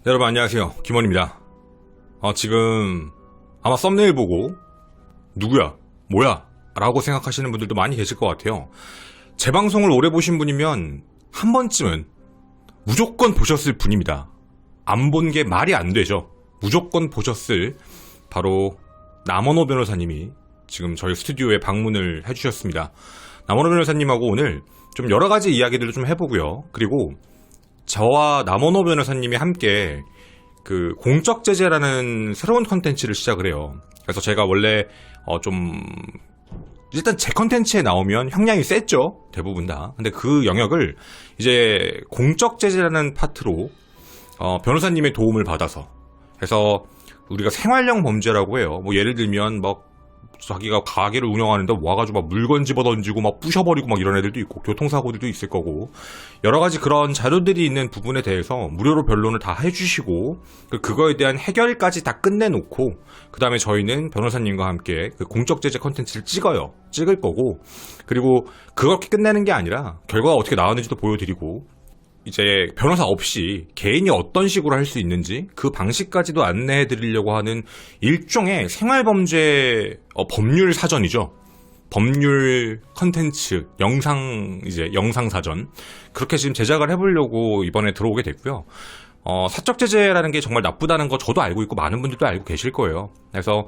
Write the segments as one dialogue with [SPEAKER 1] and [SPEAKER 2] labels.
[SPEAKER 1] 여러분 안녕하세요, 김원입니다. 지금 아마 썸네일 보고 누구야? 뭐야? 라고 생각하시는 분들도 많이 계실 것 같아요. 제 방송을 오래 보신 분이면 한 번쯤은 무조건 보셨을 분입니다. 안 본 게 말이 안 되죠. 무조건 보셨을 바로 남원호 변호사님이 지금 저희 스튜디오에 방문을 해주셨습니다. 남원호 변호사님하고 오늘 좀 여러 가지 이야기들을 좀 해보고요. 그리고 저와 남원호 변호사님이 함께 그 공적 제재라는 새로운 컨텐츠를 시작을 해요. 그래서 제가 원래 좀 일단 제 컨텐츠에 나오면 형량이 셌죠, 대부분 다. 근데 그 영역을 이제 공적 제재라는 파트로 변호사님의 도움을 받아서 해서 우리가 생활형 범죄라고 해요. 뭐 예를 들면 막 자기가 가게를 운영하는데 와가지고 막 물건 집어던지고 막 부셔버리고 막 이런 애들도 있고 교통사고들도 있을 거고 여러 가지 그런 자료들이 있는 부분에 대해서 무료로 변론을 다 해주시고 그거에 대한 해결까지 다 끝내놓고 그 다음에 저희는 변호사님과 함께 그 공적 제재 컨텐츠를 찍을 거고 그리고 그렇게 끝내는 게 아니라 결과가 어떻게 나왔는지도 보여드리고 이제 변호사 없이 개인이 어떤 식으로 할 수 있는지 그 방식까지도 안내해 드리려고 하는 일종의 생활범죄 법률 사전이죠. 법률 컨텐츠 영상 사전 그렇게 지금 제작을 해보려고 이번에 들어오게 됐고요. 사적 제재라는 게 정말 나쁘다는 거 저도 알고 있고 많은 분들도 알고 계실 거예요. 그래서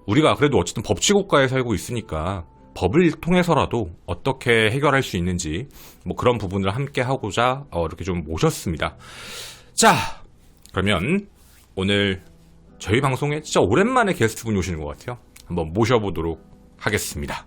[SPEAKER 1] 우리가 그래도 어쨌든 법치국가에 살고 있으니까 법을 통해서라도 어떻게 해결할 수 있는지 뭐 그런 부분을 함께 하고자 이렇게 좀 모셨습니다. 자, 그러면 오늘 저희 방송에 진짜 오랜만에 게스트분이 오시는 것 같아요. 한번 모셔보도록 하겠습니다.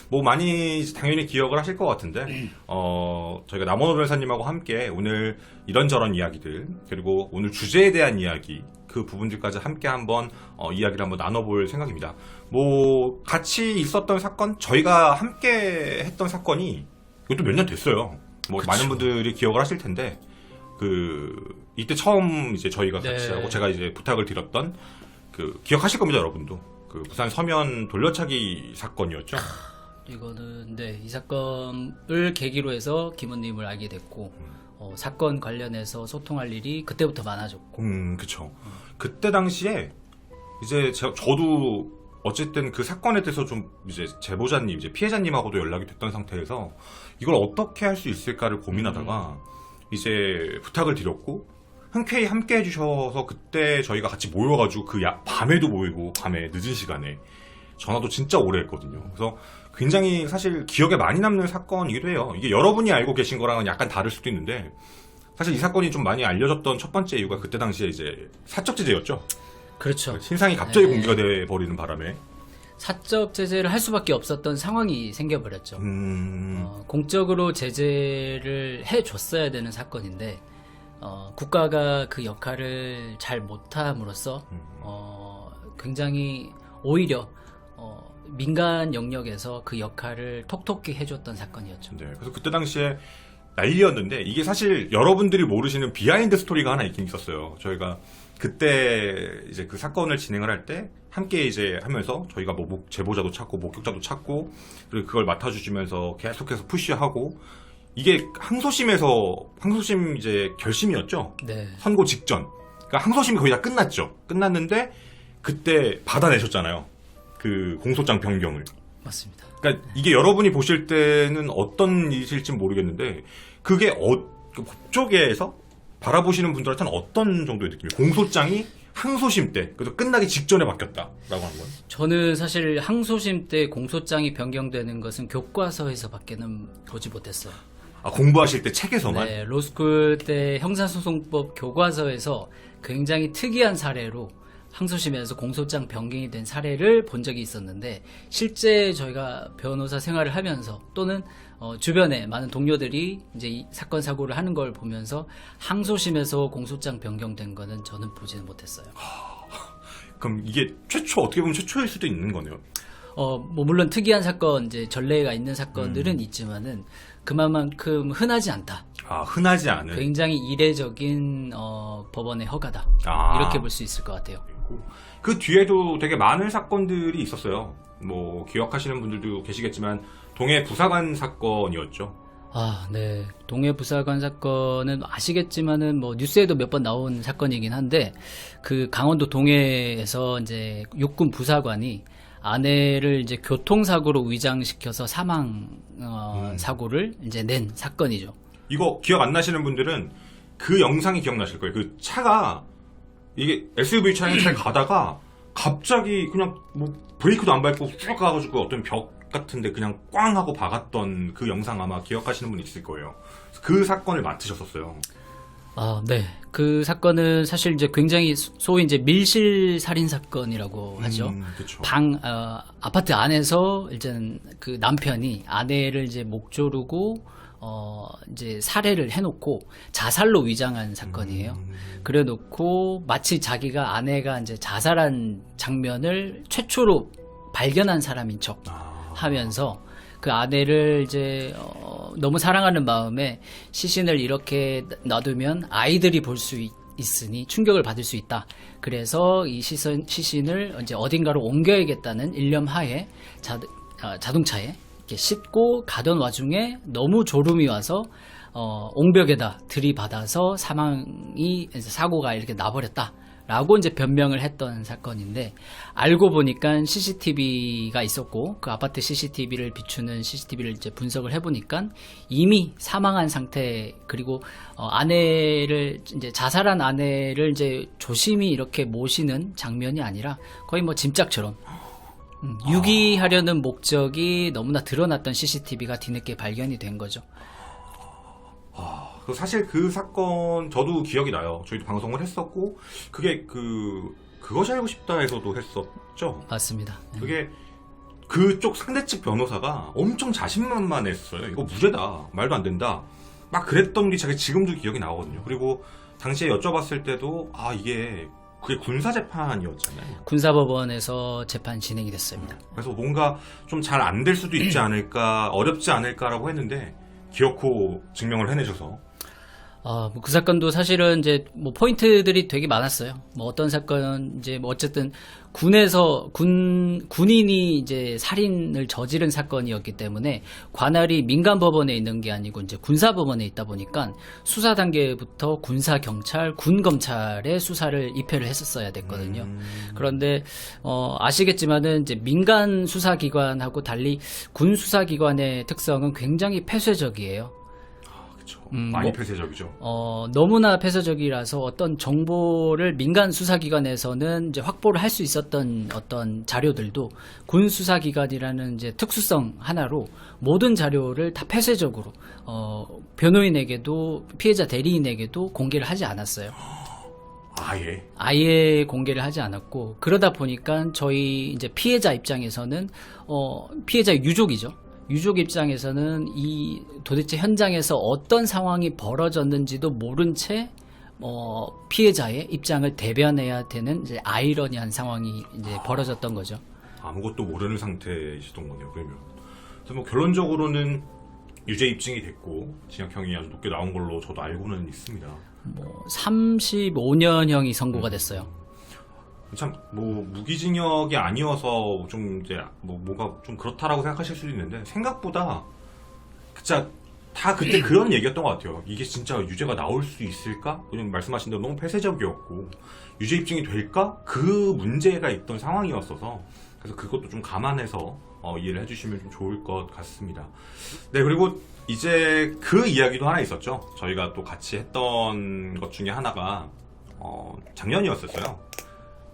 [SPEAKER 1] 뭐 많이 당연히 기억을 하실 것 같은데 저희가 남원호 변호사님하고 함께 오늘 이런저런 이야기들 그리고 오늘 주제에 대한 이야기 그 부분들까지 함께 한번 이야기를 한번 나눠볼 생각입니다. 뭐 같이 있었던 사건 저희가 함께 했던 사건이 이것도 몇 년 됐어요. 뭐 그쵸. 많은 분들이 기억을 하실 텐데 이때 처음 이제 저희가 같이 하고 제가 이제 부탁을 드렸던 기억하실 겁니다, 여러분도. 그 부산 서면 돌려차기 사건이었죠.
[SPEAKER 2] 이거는 이 사건을 계기로 해서 김원님을 알게 됐고 사건 관련해서 소통할 일이 그때부터 많아졌고.
[SPEAKER 1] 그쵸. 그때 당시에 이제 저도 어쨌든 그 사건에 대해서 좀 이제 제보자님, 이제 피해자님하고도 연락이 됐던 상태에서 이걸 어떻게 할 수 있을까를 고민하다가 이제 부탁을 드렸고 흔쾌히 함께 해주셔서 그때 저희가 같이 모여가지고 밤에도 모이고 밤에 늦은 시간에 전화도 진짜 오래 했거든요. 그래서 굉장히 사실 기억에 많이 남는 사건이기도 해요. 이게 여러분이 알고 계신 거랑은 약간 다를 수도 있는데 사실 이 사건이 좀 많이 알려졌던 첫 번째 이유가 그때 당시에 이제 사적 제재였죠.
[SPEAKER 2] 그렇죠.
[SPEAKER 1] 신상이 갑자기 공개가 돼 버리는 바람에
[SPEAKER 2] 사적 제재를 할 수밖에 없었던 상황이 생겨버렸죠. 공적으로 제재를 해줬어야 되는 사건인데 국가가 그 역할을 잘 못함으로써 굉장히 오히려 민간 영역에서 그 역할을 톡톡히 해줬던 사건이었죠.
[SPEAKER 1] 네, 그래서 그때 당시에 난리였는데 이게 사실 여러분들이 모르시는 비하인드 스토리가 하나 있긴 있었어요. 저희가 그때 이제 그 사건을 진행을 할 때 함께 이제 하면서 저희가 뭐 제보자도 찾고 목격자도 찾고 그리고 그걸 맡아주시면서 계속해서 푸시하고 이게 항소심 이제 결심이었죠.
[SPEAKER 2] 네.
[SPEAKER 1] 선고 직전. 그러니까 항소심이 거의 다 끝났죠. 끝났는데 그때 받아내셨잖아요. 그 공소장 변경을.
[SPEAKER 2] 맞습니다.
[SPEAKER 1] 그러니까 이게 여러분이 보실 때는 어떤 일일지 모르겠는데 그게 그 법조계에서 바라보시는 분들한테는 어떤 정도의 느낌이에요? 공소장이 항소심 때 그래서 끝나기 직전에 바뀌었다라고 하는 건?
[SPEAKER 2] 저는 사실 항소심 때 공소장이 변경되는 것은 교과서에서밖에는 보지 못했어요.
[SPEAKER 1] 공부하실 때 책에서만?
[SPEAKER 2] 네, 로스쿨 때 형사소송법 교과서에서 굉장히 특이한 사례로 항소심에서 공소장 변경이 된 사례를 본 적이 있었는데 실제 저희가 변호사 생활을 하면서 또는 주변에 많은 동료들이 이제 이 사건 사고를 하는 걸 보면서 항소심에서 공소장 변경된 거는 저는 보지는 못했어요.
[SPEAKER 1] 그럼 이게 어떻게 보면 최초일 수도 있는 거네요.
[SPEAKER 2] 뭐 물론 특이한 사건, 이제 전례가 있는 사건들은 있지만은 그만큼 흔하지 않다.
[SPEAKER 1] 흔하지 않은.
[SPEAKER 2] 굉장히 이례적인 법원의 허가다. 이렇게 볼 수 있을 것 같아요.
[SPEAKER 1] 그 뒤에도 되게 많은 사건들이 있었어요. 뭐 기억하시는 분들도 계시겠지만 동해 부사관 사건이었죠.
[SPEAKER 2] 네. 동해부사관 사건은 아시겠지만은 뭐 뉴스에도 몇 번 나온 사건이긴 한데 그 강원도 동해에서 이제 육군 부사관이 아내를 이제 교통사고로 위장시켜서 사망 사고를 이제 낸 사건이죠.
[SPEAKER 1] 이거 기억 안 나시는 분들은 그 영상이 기억나실 거예요. 그 차가 이게 SUV 차량이 잘 가다가 갑자기 그냥 뭐 브레이크도 안 밟고 쭉 가가지고 어떤 벽 같은데 그냥 꽝 하고 박았던 그 영상 아마 기억하시는 분 있을 거예요. 그 사건을 맡으셨었어요.
[SPEAKER 2] 네. 그 사건은 사실 이제 굉장히 소위 이제 밀실 살인 사건이라고 하죠.
[SPEAKER 1] 그쵸.
[SPEAKER 2] 아파트 안에서 일단 그 남편이 아내를 이제 목 조르고 이제 살해를 해놓고 자살로 위장한 사건이에요. 그래 놓고 마치 자기가 아내가 이제 자살한 장면을 최초로 발견한 사람인 척 하면서 그 아내를 이제 너무 사랑하는 마음에 시신을 이렇게 놔두면 아이들이 볼 수 있으니 충격을 받을 수 있다. 그래서 이 시신을 이제 어딘가로 옮겨야겠다는 일념 하에 자동차에 이렇게 싣고 가던 와중에 너무 졸음이 와서 옹벽에다 들이받아서 사고가 이렇게 나버렸다. 라고 이제 변명을 했던 사건인데 알고 보니까 CCTV가 있었고 그 아파트 CCTV를 비추는 CCTV를 이제 분석을 해보니까 이미 사망한 상태 그리고 아내를 이제 자살한 아내를 이제 조심히 이렇게 모시는 장면이 아니라 거의 뭐 짐짝처럼 유기하려는 목적이 너무나 드러났던 CCTV가 뒤늦게 발견이 된 거죠.
[SPEAKER 1] 사실 그 사건 저도 기억이 나요. 저희도 방송을 했었고 그게 그것이 알고 싶다에서도 했었죠.
[SPEAKER 2] 맞습니다.
[SPEAKER 1] 그게 그쪽 상대 측 변호사가 엄청 자신만만했어요. 이거 무죄다. 말도 안 된다. 막 그랬던 게 제가 지금도 기억이 나거든요. 그리고 당시에 여쭤봤을 때도 그게 군사재판이었잖아요.
[SPEAKER 2] 군사법원에서 재판 진행이 됐습니다.
[SPEAKER 1] 그래서 뭔가 좀 잘 안 될 수도 있지 않을까, 어렵지 않을까라고 했는데 기어코 증명을 해내셔서
[SPEAKER 2] 그 사건도 사실은 이제 뭐 포인트들이 되게 많았어요. 뭐 어떤 사건 이제 뭐 어쨌든 군에서 군인이 이제 살인을 저지른 사건이었기 때문에 관할이 민간 법원에 있는 게 아니고 이제 군사 법원에 있다 보니까 수사 단계부터 군사 경찰, 군 검찰의 수사를 입회를 했었어야 됐거든요. 그런데 아시겠지만은 이제 민간 수사기관하고 달리 군 수사기관의 특성은 굉장히 폐쇄적이에요.
[SPEAKER 1] 많이 폐쇄적이죠.
[SPEAKER 2] 너무나 폐쇄적이라서 어떤 정보를 민간 수사기관에서는 이제 확보를 할 수 있었던 어떤 자료들도 군 수사기관이라는 이제 특수성 하나로 모든 자료를 다 폐쇄적으로 변호인에게도 피해자 대리인에게도 공개를 하지 않았어요. 아예 공개를 하지 않았고 그러다 보니까 저희 이제 피해자 입장에서는 피해자 유족이죠. 유족 입장에서는 이 도대체 현장에서 어떤 상황이 벌어졌는지도 모른 채 피해자의 입장을 대변해야 되는 이제 아이러니한 상황이 이제 벌어졌던 거죠.
[SPEAKER 1] 아무것도 모르는 상태이시던 거네요. 그러면 그래서 뭐 결론적으로는 유죄 입증이 됐고 징역형이 아주 높게 나온 걸로 저도 알고는 있습니다.
[SPEAKER 2] 35년형이 선고가 됐어요.
[SPEAKER 1] 참 무기징역이 아니어서 좀 이제 뭔가 좀 그렇다라고 생각하실 수도 있는데 생각보다 진짜 다 그때 그런 얘기였던 것 같아요. 이게 진짜 유죄가 나올 수 있을까? 왜냐면 말씀하신 대로 너무 폐쇄적이었고 유죄 입증이 될까? 그 문제가 있던 상황이었어서 그래서 그것도 좀 감안해서 이해를 해주시면 좀 좋을 것 같습니다. 네, 그리고 이제 그 이야기도 하나 있었죠. 저희가 또 같이 했던 것 중에 하나가 작년이었었어요.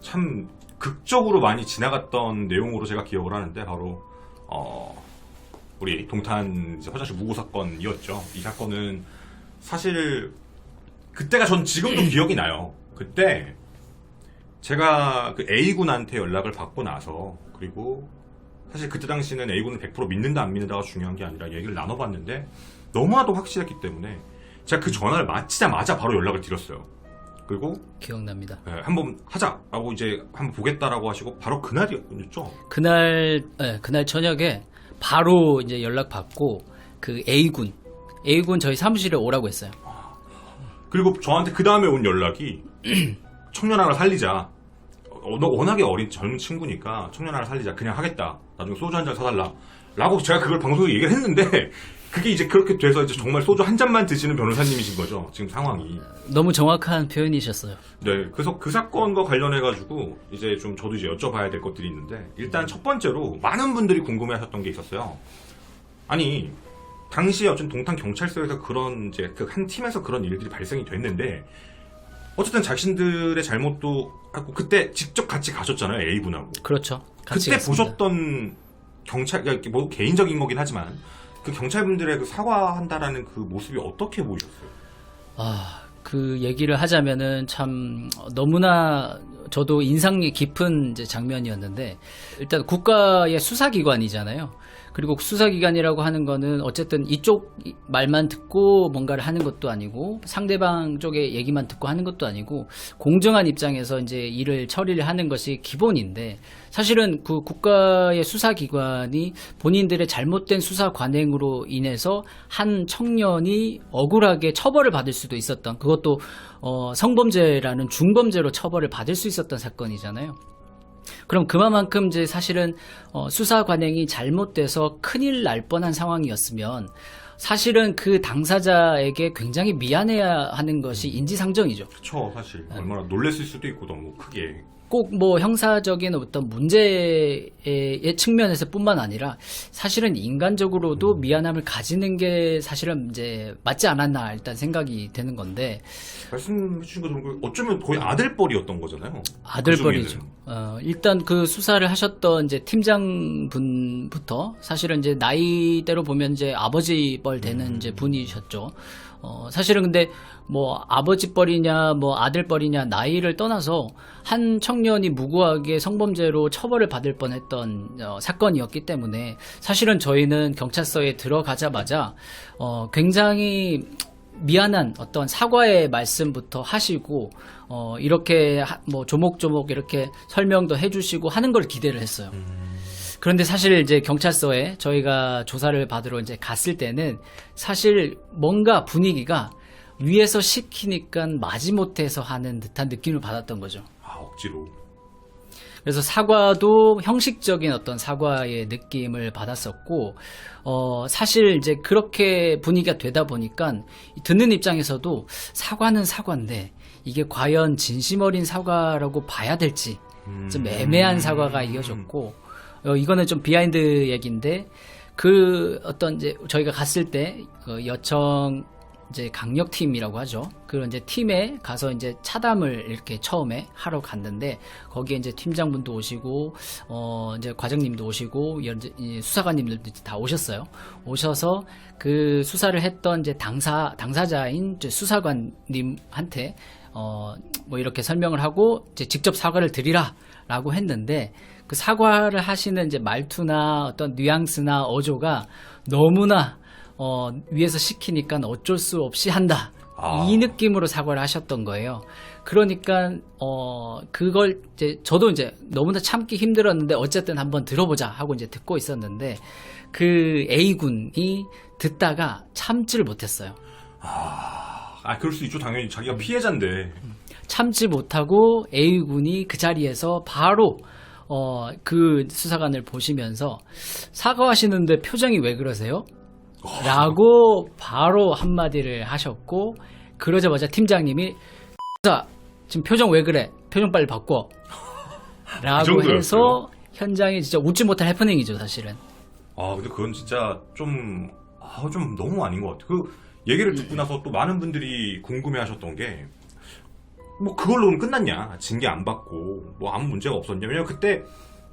[SPEAKER 1] 참 극적으로 많이 지나갔던 내용으로 제가 기억을 하는데 바로 우리 동탄 화장실 무고 사건이었죠. 이 사건은 사실 그때가 전 지금도 기억이 나요. 그때 제가 그 A군한테 연락을 받고 나서 그리고 사실 그때 당시는 A군을 100% 믿는다 안 믿는다가 중요한 게 아니라 얘기를 나눠봤는데 너무나도 확실했기 때문에 제가 그 전화를 마치자마자 바로 연락을 드렸어요. 그리고
[SPEAKER 2] 기억납니다.
[SPEAKER 1] 네, 한번 하자라고 이제 한번 보겠다라고 하시고 바로 그날이었죠.
[SPEAKER 2] 그날 저녁에 바로 이제 연락 받고 그 A군 저희 사무실에 오라고 했어요.
[SPEAKER 1] 그리고 저한테 그 다음에 온 연락이 청년 하나 살리자. 너 워낙에 어린 젊은 친구니까 청년 하나 살리자. 그냥 하겠다. 나중에 소주 한 잔 사달라. 라고 제가 그걸 방송에 얘기를 했는데 그게 이제 그렇게 돼서 이제 정말 소주 한 잔만 드시는 변호사님이신 거죠. 지금 상황이.
[SPEAKER 2] 너무 정확한 표현이셨어요.
[SPEAKER 1] 네. 그래서 그 사건과 관련해가지고 이제 좀 저도 이제 여쭤봐야 될 것들이 있는데 일단 첫 번째로 많은 분들이 궁금해하셨던 게 있었어요. 아니 당시에 어쨌든 동탄 경찰서에서 그런 이제 그 한 팀에서 그런 일들이 발생이 됐는데 어쨌든 자신들의 잘못도 하고 그때 직접 같이 가셨잖아요. A군하고.
[SPEAKER 2] 그렇죠. 같이
[SPEAKER 1] 그때
[SPEAKER 2] 갔습니다.
[SPEAKER 1] 보셨던 경찰, 그러니까 뭐 개인적인 거긴 하지만 그 경찰분들의 그 사과한다라는 그 모습이 어떻게 보이셨어요?
[SPEAKER 2] 그 얘기를 하자면은 참 너무나 저도 인상이 깊은 이제 장면이었는데 일단 국가의 수사기관이잖아요. 그리고 수사기관이라고 하는 거는 어쨌든 이쪽 말만 듣고 뭔가를 하는 것도 아니고 상대방 쪽의 얘기만 듣고 하는 것도 아니고 공정한 입장에서 이제 일을 처리를 하는 것이 기본인데 사실은 그 국가의 수사기관이 본인들의 잘못된 수사 관행으로 인해서 한 청년이 억울하게 처벌을 받을 수도 있었던 그것도 성범죄라는 중범죄로 처벌을 받을 수 있었던 사건이잖아요. 그럼 그만큼 이제 사실은 수사 관행이 잘못돼서 큰일 날 뻔한 상황이었으면 사실은 그 당사자에게 굉장히 미안해야 하는 것이 인지상정이죠.
[SPEAKER 1] 그쵸, 사실. 얼마나 놀랬을 수도 있고 너무 크게.
[SPEAKER 2] 꼭 뭐 형사적인 어떤 문제의 측면에서 뿐만 아니라 사실은 인간적으로도 미안함을 가지는 게 사실은 이제 맞지 않았나 일단 생각이 되는 건데
[SPEAKER 1] 말씀해 주신 것처럼 어쩌면 거의 아들뻘이었던 거잖아요.
[SPEAKER 2] 아들뻘이죠. 일단 그 수사를 하셨던 이제 팀장분부터 사실은 이제 나이대로 보면 이제 아버지뻘 되는 이제 분이셨죠. 사실은 근데 뭐 아버지뻘이냐 뭐 아들뻘이냐 나이를 떠나서 한 청년이 무고하게 성범죄로 처벌을 받을 뻔했던 사건이었기 때문에 사실은 저희는 경찰서에 들어가자마자 굉장히 미안한 어떤 사과의 말씀부터 하시고 이렇게 뭐 조목조목 이렇게 설명도 해주시고 하는 걸 기대를 했어요. 그런데 사실 이제 경찰서에 저희가 조사를 받으러 이제 갔을 때는 사실 뭔가 분위기가 위에서 시키니까 마지못해서 하는 듯한 느낌을 받았던 거죠.
[SPEAKER 1] 아, 억지로.
[SPEAKER 2] 그래서 사과도 형식적인 어떤 사과의 느낌을 받았었고, 사실 이제 그렇게 분위기가 되다 보니까 듣는 입장에서도 사과는 사과인데 이게 과연 진심 어린 사과라고 봐야 될지 좀 애매한 사과가 이어졌고, 이거는 좀 비하인드 얘기인데 그 어떤 이제 저희가 갔을 때 그 여청 이제 강력팀이라고 하죠. 그런 이제 팀에 가서 이제 차담을 이렇게 처음에 하러 갔는데 거기에 이제 팀장분도 오시고 이제 과장님도 오시고 이 수사관님들도 다 오셨어요. 오셔서 그 수사를 했던 이제 당사자인 이제 수사관님한테 뭐 이렇게 설명을 하고 이제 직접 사과를 드리라라고 했는데 그 사과를 하시는 이제 말투나 어떤 뉘앙스나 어조가 너무나 위에서 시키니까 어쩔 수 없이 한다. 이 느낌으로 사과를 하셨던 거예요. 그러니까 그걸 이제 저도 이제 너무나 참기 힘들었는데 어쨌든 한번 들어보자 하고 이제 듣고 있었는데 그 A군이 듣다가 참지를 못했어요.
[SPEAKER 1] 그럴 수 있죠. 당연히 자기가 피해자인데.
[SPEAKER 2] 참지 못하고 A군이 그 자리에서 바로 그 수사관을 보시면서 사과하시는데 표정이 왜 그러세요? 라고 바로 한마디를 하셨고 그러자마자 팀장님이 지금 표정 왜 그래? 표정 빨리 바꿔 라고 해서 현장에 진짜 웃지 못할 해프닝이죠 사실은.
[SPEAKER 1] 근데 그건 진짜 좀 너무 아닌 것 같아요. 그 얘기를 듣고 나서 또 많은 분들이 궁금해 하셨던 게 뭐 그걸로는 끝났냐, 징계 안 받고 뭐 아무 문제가 없었냐. 왜냐면 그때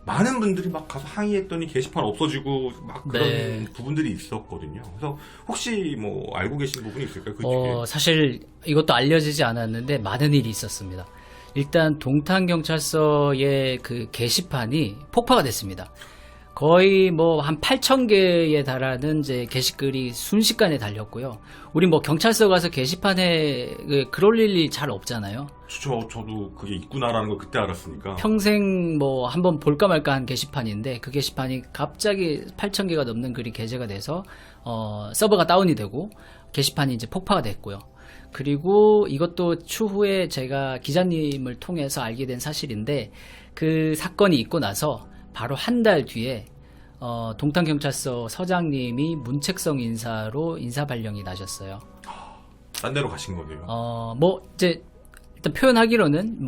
[SPEAKER 1] 많은 분들이 막 가서 항의했더니 게시판 없어지고 막 그런 부분들이 있었거든요. 그래서 혹시 뭐 알고 계신 부분이 있을까요? 그 뒤에?
[SPEAKER 2] 사실 이것도 알려지지 않았는데 많은 일이 있었습니다. 일단 동탄경찰서의 그 게시판이 폭파가 됐습니다. 거의 뭐 한 8,000개에 달하는 이제 게시글이 순식간에 달렸고요. 우리 뭐 경찰서 가서 게시판에 그럴 일이 잘 없잖아요.
[SPEAKER 1] 저도 그게 있구나라는 걸 그때 알았으니까.
[SPEAKER 2] 평생 뭐 한번 볼까 말까 한 게시판인데 그 게시판이 갑자기 8,000개가 넘는 글이 게재가 돼서 서버가 다운이 되고 게시판이 이제 폭파가 됐고요. 그리고 이것도 추후에 제가 기자님을 통해서 알게 된 사실인데 그 사건이 있고 나서 바로 한 달 뒤에 동탄경찰서 서장님이 문책성 인사로 인사 발령이 나셨어요.
[SPEAKER 1] 딴 데로 가신 거네요.
[SPEAKER 2] 이제 일단 표현하기로는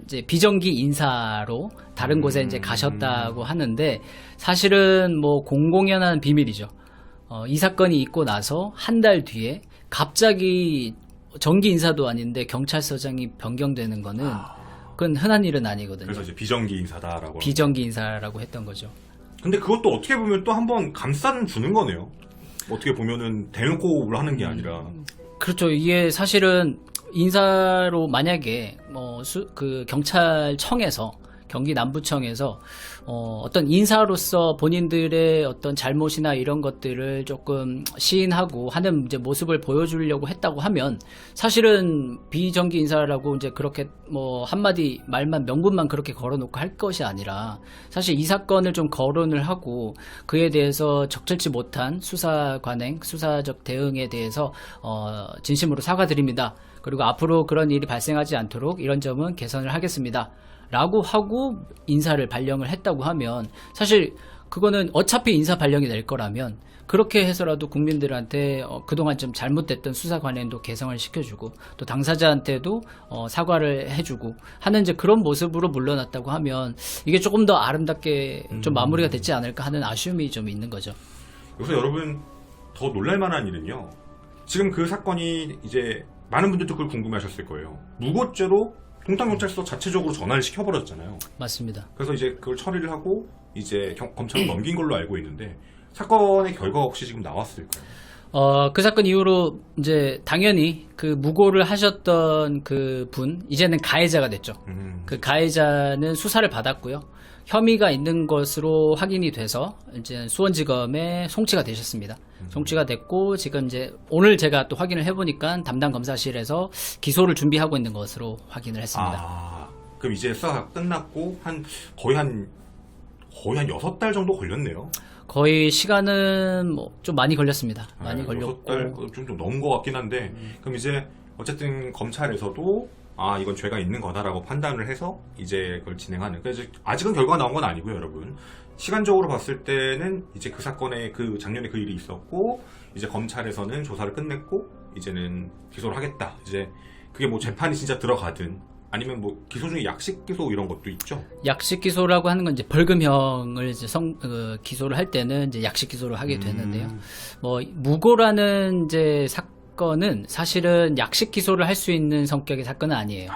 [SPEAKER 2] 이제 비정기 인사로 다른 곳에 이제 가셨다고 하는데 사실은 공공연한 비밀이죠. 이 사건이 있고 나서 한 달 뒤에 갑자기 정기 인사도 아닌데 경찰서장이 변경되는 거는 그건 흔한 일은 아니거든요.
[SPEAKER 1] 그래서 이제 비정기 인사다라고.
[SPEAKER 2] 비정기 인사라고 했던 거죠.
[SPEAKER 1] 근데 그것도 어떻게 보면 또 한번 감싸는 주는 거네요. 어떻게 보면은 대놓고 하는 게 아니라.
[SPEAKER 2] 그렇죠. 이게 사실은 인사로 만약에 그 경찰청에서 경기 남부청에서 어떤 인사로서 본인들의 어떤 잘못이나 이런 것들을 조금 시인하고 하는 이제 모습을 보여주려고 했다고 하면 사실은 비정기 인사라고 이제 그렇게 한마디 말만 명분만 그렇게 걸어놓고 할 것이 아니라 사실 이 사건을 좀 거론을 하고 그에 대해서 적절치 못한 수사 관행, 수사적 대응에 대해서 진심으로 사과드립니다. 그리고 앞으로 그런 일이 발생하지 않도록 이런 점은 개선을 하겠습니다. 라고 하고 인사를 발령을 했다고 하면 사실 그거는 어차피 인사 발령이 될 거라면 그렇게 해서라도 국민들한테 그동안 좀 잘못됐던 수사 관행도 개선을 시켜주고 또 당사자한테도 사과를 해주고 하는 이제 그런 모습으로 물러났다고 하면 이게 조금 더 아름답게 좀 마무리가 됐지 않을까 하는 아쉬움이 좀 있는 거죠.
[SPEAKER 1] 여기서 여러분 더 놀랄만한 일은요. 지금 그 사건이 이제 많은 분들도 그걸 궁금해하셨을 거예요. 무고죄로 동탄경찰서 자체적으로 전환을 시켜버렸잖아요.
[SPEAKER 2] 맞습니다.
[SPEAKER 1] 그래서 이제 그걸 처리를 하고 이제 검찰로 넘긴 걸로 알고 있는데 사건의 결과가 혹시 지금 나왔을까요?
[SPEAKER 2] 그 사건 이후로 이제 당연히 그 무고를 하셨던 그 분 이제는 가해자가 됐죠. 그 가해자는 수사를 받았고요. 혐의가 있는 것으로 확인이 돼서 이제 수원지검에 송치가 되셨습니다. 송치가 됐고 지금 이제 오늘 제가 또 확인을 해보니까 담당 검사실에서 기소를 준비하고 있는 것으로 확인을 했습니다.
[SPEAKER 1] 그럼 이제 수사가 끝났고 거의 한 6달 정도 걸렸네요.
[SPEAKER 2] 거의 시간은 좀 많이 걸렸습니다. 많이 걸렸고
[SPEAKER 1] 6달 좀 넘은 것 같긴 한데 그럼 이제 어쨌든 검찰에서도 이건 죄가 있는 거다라고 판단을 해서 이제 그걸 진행하는. 그래서 아직은 결과가 나온 건 아니고요, 여러분. 시간적으로 봤을 때는 이제 그 사건에 작년에 그 일이 있었고 이제 검찰에서는 조사를 끝냈고 이제는 기소를 하겠다. 이제 그게 재판이 진짜 들어가든 아니면 기소 중에 약식 기소 이런 것도 있죠.
[SPEAKER 2] 약식 기소라고 하는 건 이제 벌금형을 이제 기소를 할 때는 이제 약식 기소를 하게 되는데요. 무고라는 이제 사건은 사실은 약식 기소를 할 수 있는 성격의 사건은 아니에요.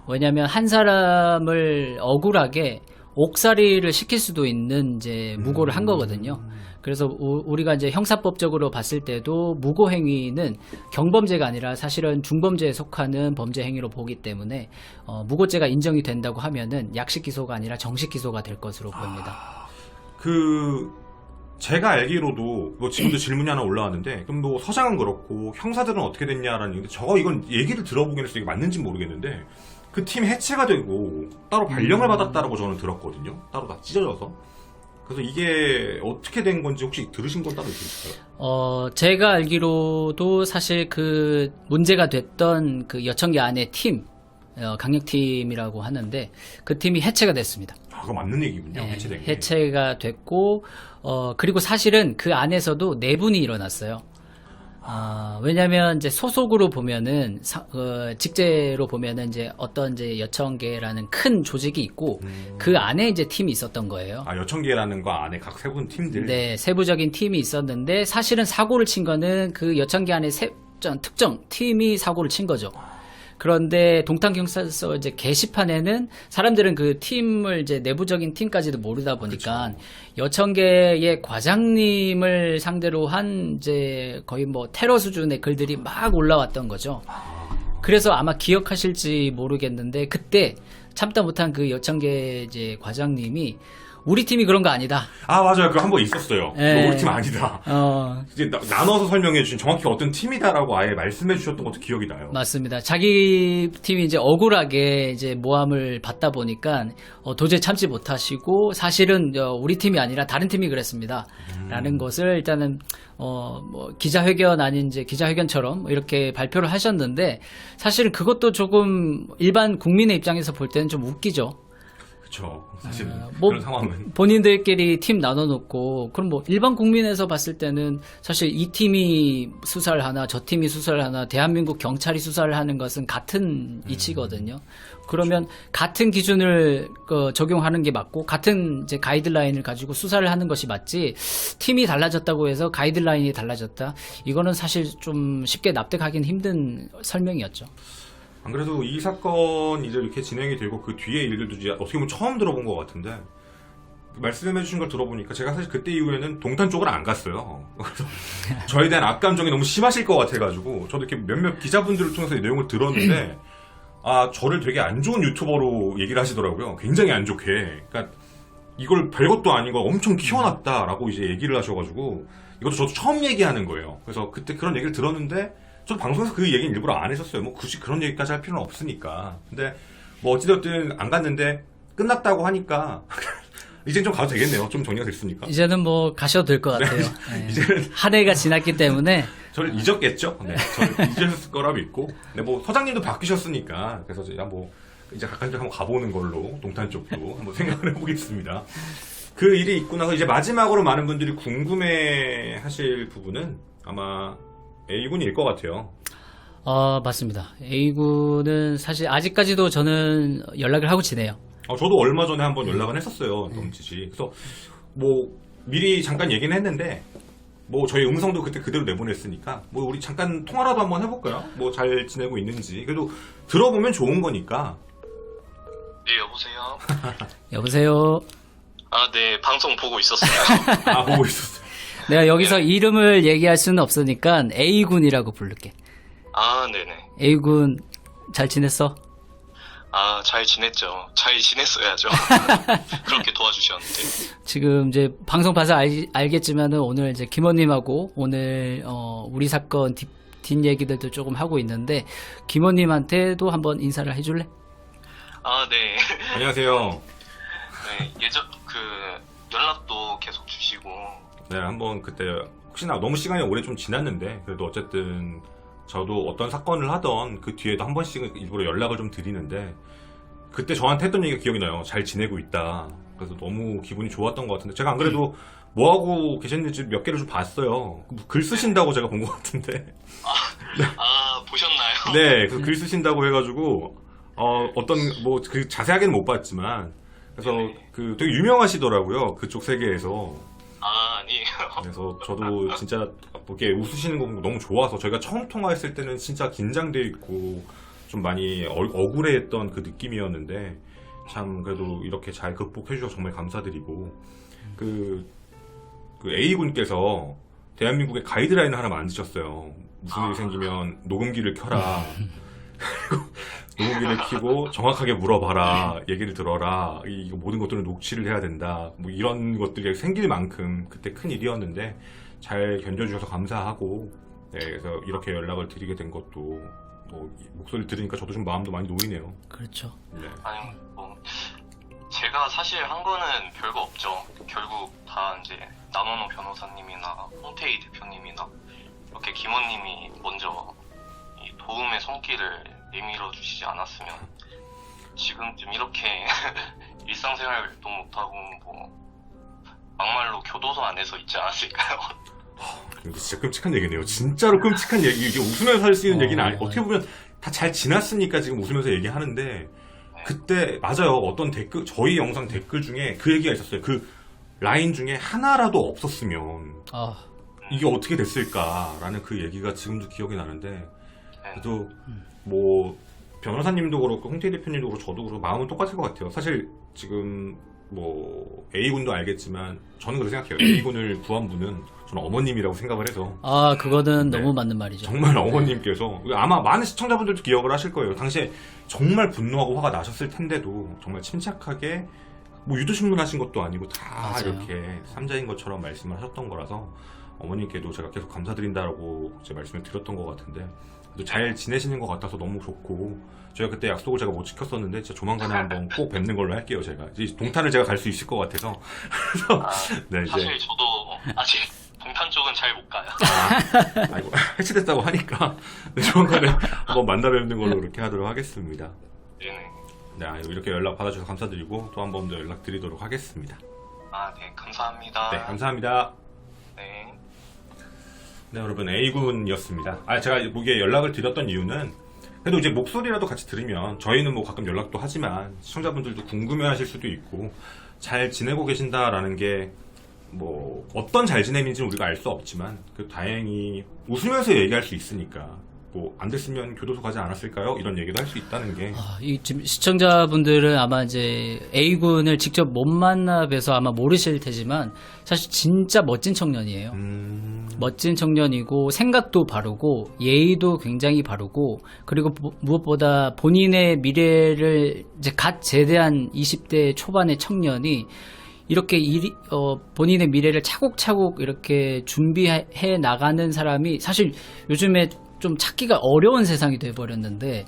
[SPEAKER 2] 왜냐하면 한 사람을 억울하게 옥살이를 시킬 수도 있는 이제 무고를 한 거거든요. 그래서 우리가 이제 형사법적으로 봤을 때도 무고 행위는 경범죄가 아니라 사실은 중범죄에 속하는 범죄 행위로 보기 때문에 무고죄가 인정이 된다고 하면은 약식 기소가 아니라 정식 기소가 될 것으로 보입니다.
[SPEAKER 1] 제가 알기로도 지금도 질문이 하나 올라왔는데 그럼 서장은 그렇고 형사들은 어떻게 됐냐라는 얘기인데 이건 얘기를 들어보긴 했어요. 이게 맞는지 모르겠는데 그 팀 해체가 되고 따로 발령을 받았다라고 저는 들었거든요. 따로 다 찢어져서. 그래서 이게 어떻게 된 건지 혹시 들으신 건 따로 있으실까요?
[SPEAKER 2] 제가 알기로도 사실 그 문제가 됐던 그 여청계 안에 팀, 강력팀이라고 하는데 그 팀이 해체가 됐습니다.
[SPEAKER 1] 그거 맞는 얘기군요.
[SPEAKER 2] 네,
[SPEAKER 1] 해체된 게.
[SPEAKER 2] 해체가 됐고 그리고 사실은 그 안에서도 내분이 일어났어요. 왜냐면 이제 소속으로 보면은 직제로 보면은 이제 어떤 이제 여청계라는 큰 조직이 있고 그 안에 이제 팀이 있었던 거예요.
[SPEAKER 1] 여청계라는 거 안에 각 세부 팀들.
[SPEAKER 2] 네, 세부적인 팀이 있었는데 사실은 사고를 친 거는 그 여청계 안에 특정 팀이 사고를 친 거죠. 그런데 동탄경찰서 이제 게시판에는 사람들은 그 팀을 이제 내부적인 팀까지도 모르다 보니까
[SPEAKER 1] 그쵸.
[SPEAKER 2] 여청계의 과장님을 상대로 한 이제 거의 테러 수준의 글들이 막 올라왔던 거죠. 그래서 아마 기억하실지 모르겠는데 그때 참다 못한 그 여청계 이제 과장님이 우리 팀이 그런 거 아니다.
[SPEAKER 1] 맞아요. 그거 한 번 있었어요.
[SPEAKER 2] 네.
[SPEAKER 1] 우리 팀 아니다. 이제 나눠서 설명해 주신 정확히 어떤 팀이다라고 아예 말씀해 주셨던 것도 기억이 나요.
[SPEAKER 2] 맞습니다. 자기 팀이 이제 억울하게 이제 모함을 받다 보니까 도저히 참지 못하시고 사실은 우리 팀이 아니라 다른 팀이 그랬습니다. 라는 것을 일단은 기자회견 아닌 이제 기자회견처럼 이렇게 발표를 하셨는데 사실은 그것도 조금 일반 국민의 입장에서 볼 때는 좀 웃기죠.
[SPEAKER 1] 그쵸. 사실
[SPEAKER 2] 뭐
[SPEAKER 1] 그런 상황은.
[SPEAKER 2] 본인들끼리 팀 나눠놓고 그럼 뭐 일반 국민에서 봤을 때는 사실 이 팀이 수사를 하나 저 팀이 수사를 하나 대한민국 경찰이 수사를 하는 것은 같은 이치거든요. 그러면 같은 기준을 적용하는 게 맞고 같은 이제 가이드라인을 가지고 수사를 하는 것이 맞지 팀이 달라졌다고 해서 가이드라인이 달라졌다. 이거는 사실 좀 쉽게 납득하기는 힘든 설명이었죠.
[SPEAKER 1] 안 그래도 이 사건 이제 이렇게 진행이 되고 그 뒤에 일들도 이제 어떻게 보면 처음 들어본 것 같은데 말씀해 주신 걸 들어보니까 제가 사실 그때 이후에는 동탄 쪽을 안 갔어요. 그래서 저에 대한 악감정이 너무 심하실 것 같아가지고 저도 이렇게 몇몇 기자분들을 통해서 이 내용을 들었는데 아 저를 되게 안 좋은 유튜버로 얘기를 하시더라고요. 굉장히 안 좋게. 그러니까 이걸 별것도 아닌 걸 엄청 키워놨다라고 이제 얘기를 하셔가지고 이것도 저도 처음 얘기하는 거예요. 그래서 그때 그런 얘기를 들었는데 저도 방송에서 그 얘기는 일부러 안 했었어요. 뭐 굳이 그런 얘기까지 할 필요는 없으니까. 근데 뭐 어찌됐든 안 갔는데 끝났다고 하니까 이젠 좀 가도 되겠네요. 좀 정리가 됐으니까.
[SPEAKER 2] 이제는 뭐 가셔도 될 것 같아요. 네.
[SPEAKER 1] 이제는
[SPEAKER 2] 한 해가 지났기 때문에
[SPEAKER 1] 저를 잊었겠죠. 네, 저를 잊으셨을 거라 믿고. 근데 뭐 서장님도 바뀌셨으니까 그래서 제가 뭐 이제 가까이 한번 가보는 걸로 동탄 쪽도 한번 생각을 해보겠습니다. 그 일이 있고 나서 이제 마지막으로 많은 분들이 궁금해하실 부분은 아마 A군일 것 같아요.
[SPEAKER 2] 맞습니다. A군은 사실 아직까지도 저는 연락을 하고 지내요.
[SPEAKER 1] 저도 얼마 전에 한번 연락은 했었어요. 넘치지. 그래서 뭐 미리 잠깐 얘기는 했는데 뭐 저희 음성도 그때 그대로 내보냈으니까 뭐 우리 잠깐 통화라도 한번 해볼까요? 뭐 잘 지내고 있는지. 그래도 들어보면 좋은 거니까.
[SPEAKER 3] 네, 여보세요?
[SPEAKER 2] 여보세요.
[SPEAKER 3] 아, 네, 방송 보고 있었어요.
[SPEAKER 1] 아, 보고 있었어요.
[SPEAKER 2] 내가 여기서 이름을 얘기할 수는 없으니까 A군이라고 부를게.
[SPEAKER 3] 아, 네네.
[SPEAKER 2] A군 잘 지냈어?
[SPEAKER 3] 아, 잘 지냈죠. 잘 지냈어야죠. 그렇게 도와주셨는데.
[SPEAKER 2] 지금 이제 방송 봐서 알겠지만은 오늘 이제 김원님하고 오늘 우리 사건 뒷 얘기들도 조금 하고 있는데 김원님한테도 한번 인사를 해줄래?
[SPEAKER 3] 아, 네.
[SPEAKER 1] 안녕하세요.
[SPEAKER 3] 네, 연락도 계속 주시고.
[SPEAKER 1] 네, 한번 그때 혹시나 너무 시간이 오래 좀 지났는데 그래도 어쨌든 저도 어떤 사건을 하던 그 뒤에도 한 번씩은 일부러 연락을 좀 드리는데 그때 저한테 했던 얘기가 기억이 나요. 잘 지내고 있다. 그래서 너무 기분이 좋았던 것 같은데 제가 안 그래도 뭐 하고 계셨는지 몇 개를 좀 봤어요. 글 쓰신다고 제가 본 것 같은데.
[SPEAKER 3] 아, 보셨나요?
[SPEAKER 1] 네, 그 글 쓰신다고 해가지고 어떤 뭐 그 자세하게는 못 봤지만 그래서 그 되게 유명하시더라고요. 그쪽 세계에서.
[SPEAKER 3] 아, 아니에요.
[SPEAKER 1] 그래서 저도 진짜 이렇게 웃으시는 거 보고 너무 좋아서 저희가 처음 통화했을 때는 진짜 긴장돼 있고 좀 많이 억울해했던 그 느낌이었는데 참 그래도 이렇게 잘 극복해 주셔서 정말 감사드리고 그 A군께서 대한민국에 가이드라인을 하나 만드셨어요. 무슨 일이 생기면 녹음기를 켜라. 그리고 녹음기를 켜고 정확하게 물어봐라. 얘기를 들어라. 이 모든 것들은 녹취를 해야 된다. 뭐 이런 것들이 생길 만큼 그때 큰 일이었는데 잘 견뎌주셔서 감사하고 네, 그래서 이렇게 연락을 드리게 된 것도 뭐 목소리를 들으니까 저도 좀 마음도 많이 놓이네요.
[SPEAKER 2] 그렇죠.
[SPEAKER 1] 네.
[SPEAKER 3] 아니, 뭐, 제가 사실 한 거는 별거 없죠. 결국 다 이제 남원호 변호사님이나 홍태희 대표님이나 이렇게 김원님이 먼저 이 도움의 손길을 내밀어 주시지 않았으면 지금쯤 이렇게 일상생활도 못하고 뭐 막말로 교도소 안에서 있지 않았을까요?
[SPEAKER 1] 이거 진짜 끔찍한 얘기네요. 진짜로 끔찍한 얘기. 이게 웃으면서 할 수 있는 얘기는 아니.
[SPEAKER 2] 맞아요.
[SPEAKER 1] 어떻게 보면 다 잘 지났으니까 지금 웃으면서 얘기하는데 그때 맞아요. 어떤 댓글 저희 영상 댓글 중에 그 얘기가 있었어요. 그 라인 중에 하나라도 없었으면 이게 어떻게 됐을까라는 그 얘기가 지금도 기억이 나는데 그래도 뭐 변호사님도 그렇고 홍태희 대표님도 그렇고 저도 그렇고 마음은 똑같을 것 같아요. 사실 지금 뭐 A군도 알겠지만 저는 그렇게 생각해요. A군을 구한 분은 저는 어머님이라고 생각을 해서
[SPEAKER 2] 그거는
[SPEAKER 1] 네.
[SPEAKER 2] 너무 맞는 말이죠.
[SPEAKER 1] 정말 어머님께서 아마 많은 시청자분들도 기억을 하실 거예요. 당시에 정말 분노하고 화가 나셨을 텐데도 정말 침착하게 뭐 유도신문 하신 것도 아니고 다
[SPEAKER 2] 맞아요.
[SPEAKER 1] 이렇게 삼자인 것처럼 말씀을 하셨던 거라서 어머님께도 제가 계속 감사드린다라고 제 말씀을 드렸던 것 같은데 그래도 잘 지내시는 것 같아서 너무 좋고 저희가 그때 약속을 제가 못 지켰었는데 진짜 조만간에 한번 꼭 뵙는 걸로 할게요. 제가 이제 동탄을 제가 갈 수 있을 것 같아서 그래서 네, 이제
[SPEAKER 3] 사실 저도 아직 동탄 쪽은 잘 못 가요.
[SPEAKER 1] 아이고 해체됐다고 하니까 네, 조만간에 한번 만나 뵙는 걸로 그렇게 하도록 하겠습니다.
[SPEAKER 3] 네네.
[SPEAKER 1] 네, 이렇게 연락 받아주셔서 감사드리고 또 한 번 더 연락드리도록 하겠습니다.
[SPEAKER 3] 아, 네, 감사합니다.
[SPEAKER 1] 네, 감사합니다.
[SPEAKER 3] 네.
[SPEAKER 1] 네, 여러분 A군이었습니다. 제가 여기에 연락을 드렸던 이유는 그래도 이제 목소리라도 같이 들으면 저희는 뭐 가끔 연락도 하지만 시청자분들도 궁금해하실 수도 있고 잘 지내고 계신다라는 게 뭐 어떤 잘 지냄인지는 우리가 알 수 없지만 그 다행히 웃으면서 얘기할 수 있으니까 뭐 안 됐으면 교도소 가지 않았을까요? 이런 얘기도 할 수 있다는 게
[SPEAKER 2] 이 지금 시청자분들은 아마 이제 A군을 직접 못 만나 뵈서 아마 모르실 테지만 사실 진짜 멋진 청년이에요. 멋진 청년이고 생각도 바르고 예의도 굉장히 바르고 그리고 무엇보다 본인의 미래를 이제 갓 제대한 20대 초반의 청년이 이렇게 본인의 미래를 차곡차곡 이렇게 준비해 나가는 사람이 사실 요즘에 좀 찾기가 어려운 세상이 돼버렸는데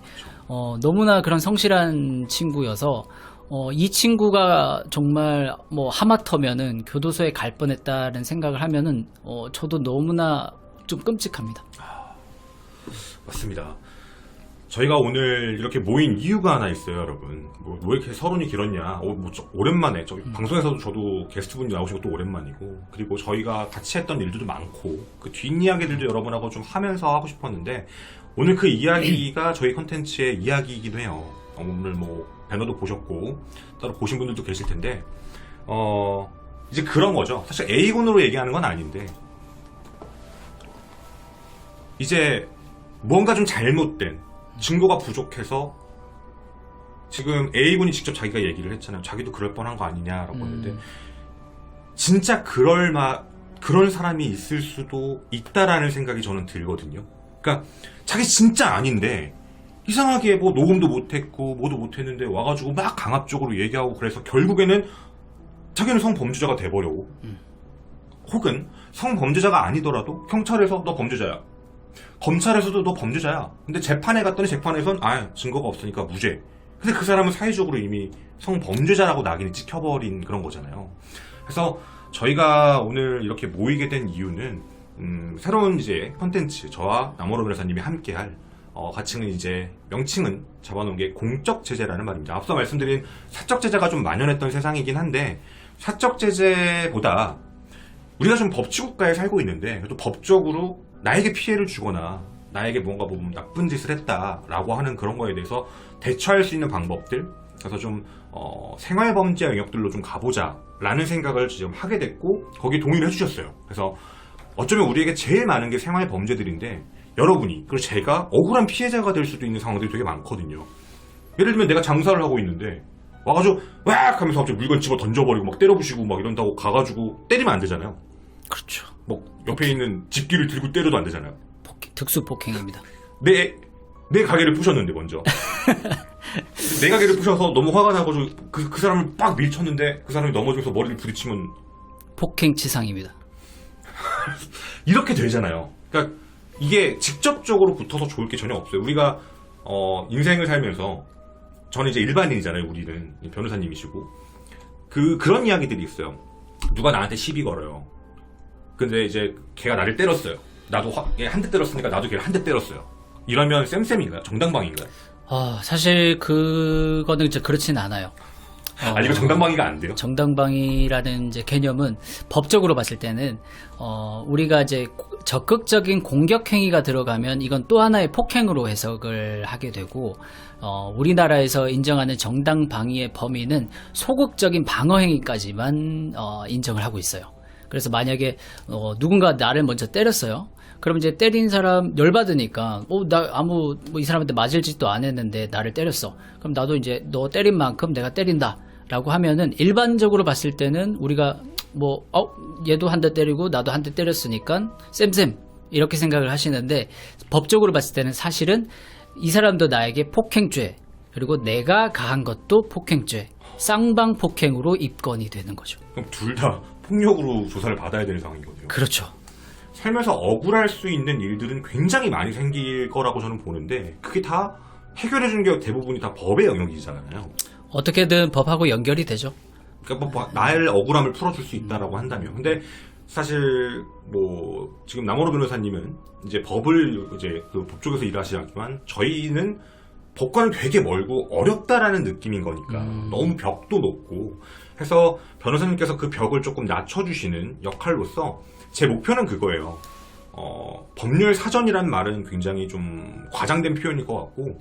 [SPEAKER 2] 너무나 그런 성실한 친구여서 이 친구가 정말 뭐 하마터면은 교도소에 갈 뻔했다는 생각을 하면은 저도 너무나 좀 끔찍합니다.
[SPEAKER 1] 맞습니다. 저희가 오늘 이렇게 모인 이유가 하나 있어요, 여러분. 뭐 이렇게 서론이 길었냐? 오랜만에 방송에서도 저도 게스트분이 나오신 것도 오랜만이고, 그리고 저희가 같이 했던 일들도 많고, 그 뒷이야기들도 여러분하고 좀 하면서 하고 싶었는데, 오늘 그 이야기가 저희 컨텐츠의 이야기이기도 해요. 오늘 뭐 배너도 보셨고, 따로 보신 분들도 계실 텐데, 이제 그런 거죠. 사실 A군으로 얘기하는 건 아닌데, 이제 뭔가 좀 잘못된 증거가 부족해서 지금 A군이 직접 자기가 얘기를 했잖아요. 자기도 그럴 뻔한 거 아니냐라고 했는데 진짜 그런 사람이 있을 수도 있다라는 생각이 저는 들거든요. 그러니까 자기 진짜 아닌데 이상하게 뭐 녹음도 못했고 뭐도 못했는데 와가지고 막 강압적으로 얘기하고 그래서 결국에는 자기는 성범죄자가 돼버려고 혹은 성범죄자가 아니더라도 경찰에서 너 범죄자야, 검찰에서도 너 범죄자야. 근데 재판에 갔더니 재판에선 증거가 없으니까 무죄. 근데 그 사람은 사회적으로 이미 성범죄자라고 낙인이 찍혀버린 그런 거잖아요. 그래서 저희가 오늘 이렇게 모이게 된 이유는 새로운 이제 컨텐츠 저와 남원호 변호사님이 함께할 가칭은 이제 명칭은 잡아놓은 게 공적 제재라는 말입니다. 앞서 말씀드린 사적 제재가 좀 만연했던 세상이긴 한데 사적 제재보다 우리가 좀 법치국가에 살고 있는데 그래도 법적으로 나에게 피해를 주거나 나에게 뭔가 뭐 나쁜 짓을 했다라고 하는 그런 거에 대해서 대처할 수 있는 방법들, 그래서 좀 생활범죄 영역들로 좀 가보자라는 생각을 지금 하게 됐고 거기에 동의를 해주셨어요. 그래서 어쩌면 우리에게 제일 많은 게 생활범죄들인데 여러분이 그리고 제가 억울한 피해자가 될 수도 있는 상황들이 되게 많거든요. 예를 들면 내가 장사를 하고 있는데 와가지고 왁 하면서 갑자기 물건 집어 던져버리고 막 때려부시고 막 이런다고 가가지고 때리면 안 되잖아요.
[SPEAKER 2] 그렇죠.
[SPEAKER 1] 뭐 옆에 있는 집기를 들고 때려도 안 되잖아요.
[SPEAKER 2] 특수 폭행입니다.
[SPEAKER 1] 내 가게를 부셨는데 먼저 내 가게를 부셔서 너무 화가 나가지고 그 사람을 빡 밀쳤는데 그 사람이 넘어져서 머리를 부딪히면
[SPEAKER 2] 폭행치상입니다.
[SPEAKER 1] 이렇게 되잖아요. 그러니까 이게 직접적으로 붙어서 좋을 게 전혀 없어요. 우리가 인생을 살면서 저는 이제 일반인이잖아요. 우리는 변호사님이시고 그런 이야기들이 있어요. 누가 나한테 시비 걸어요. 근데 이제 걔가 나를 때렸어요. 나도 한 대 때렸으니까 나도 걔를 한 대 때렸어요. 이러면 쌤쌤인가요? 정당방위인가요?
[SPEAKER 2] 사실 그거는 이제 그렇진 않아요.
[SPEAKER 1] 이거 정당방위가 안 돼요?
[SPEAKER 2] 정당방위라는 이제 개념은 법적으로 봤을 때는 우리가 이제 적극적인 공격 행위가 들어가면 이건 또 하나의 폭행으로 해석을 하게 되고 우리나라에서 인정하는 정당방위의 범위는 소극적인 방어 행위까지만 인정을 하고 있어요. 그래서 만약에 누군가 나를 먼저 때렸어요. 그럼 이제 때린 사람 열받으니까 나 이 사람한테 맞을 짓도 안 했는데 나를 때렸어. 그럼 나도 이제 너 때린 만큼 내가 때린다 라고 하면은 일반적으로 봤을 때는 우리가 얘도 한 대 때리고 나도 한 대 때렸으니까 쌤쌤 이렇게 생각을 하시는데 법적으로 봤을 때는 사실은 이 사람도 나에게 폭행죄 그리고 내가 가한 것도 폭행죄 쌍방 폭행으로 입건이 되는 거죠.
[SPEAKER 1] 그럼 둘 다 폭력으로 조사를 받아야 되는 상황이거든요.
[SPEAKER 2] 그렇죠.
[SPEAKER 1] 살면서 억울할 수 있는 일들은 굉장히 많이 생길 거라고 저는 보는데 그게 다 해결해주는 게 대부분이 다 법의 영역이잖아요.
[SPEAKER 2] 어떻게든 법하고 연결이 되죠.
[SPEAKER 1] 그러니까 나의 억울함을 풀어줄 수 있다라고 한다면. 근데 사실 지금 남원호 변호사님은 이제 법을 이제 그 법 쪽에서 일하시지만 저희는 법과는 되게 멀고 어렵다라는 느낌인 거니까 너무 벽도 높고 해서 변호사님께서 그 벽을 조금 낮춰주시는 역할로서 제 목표는 그거예요. 법률 사전이란 말은 굉장히 좀 과장된 표현일 것 같고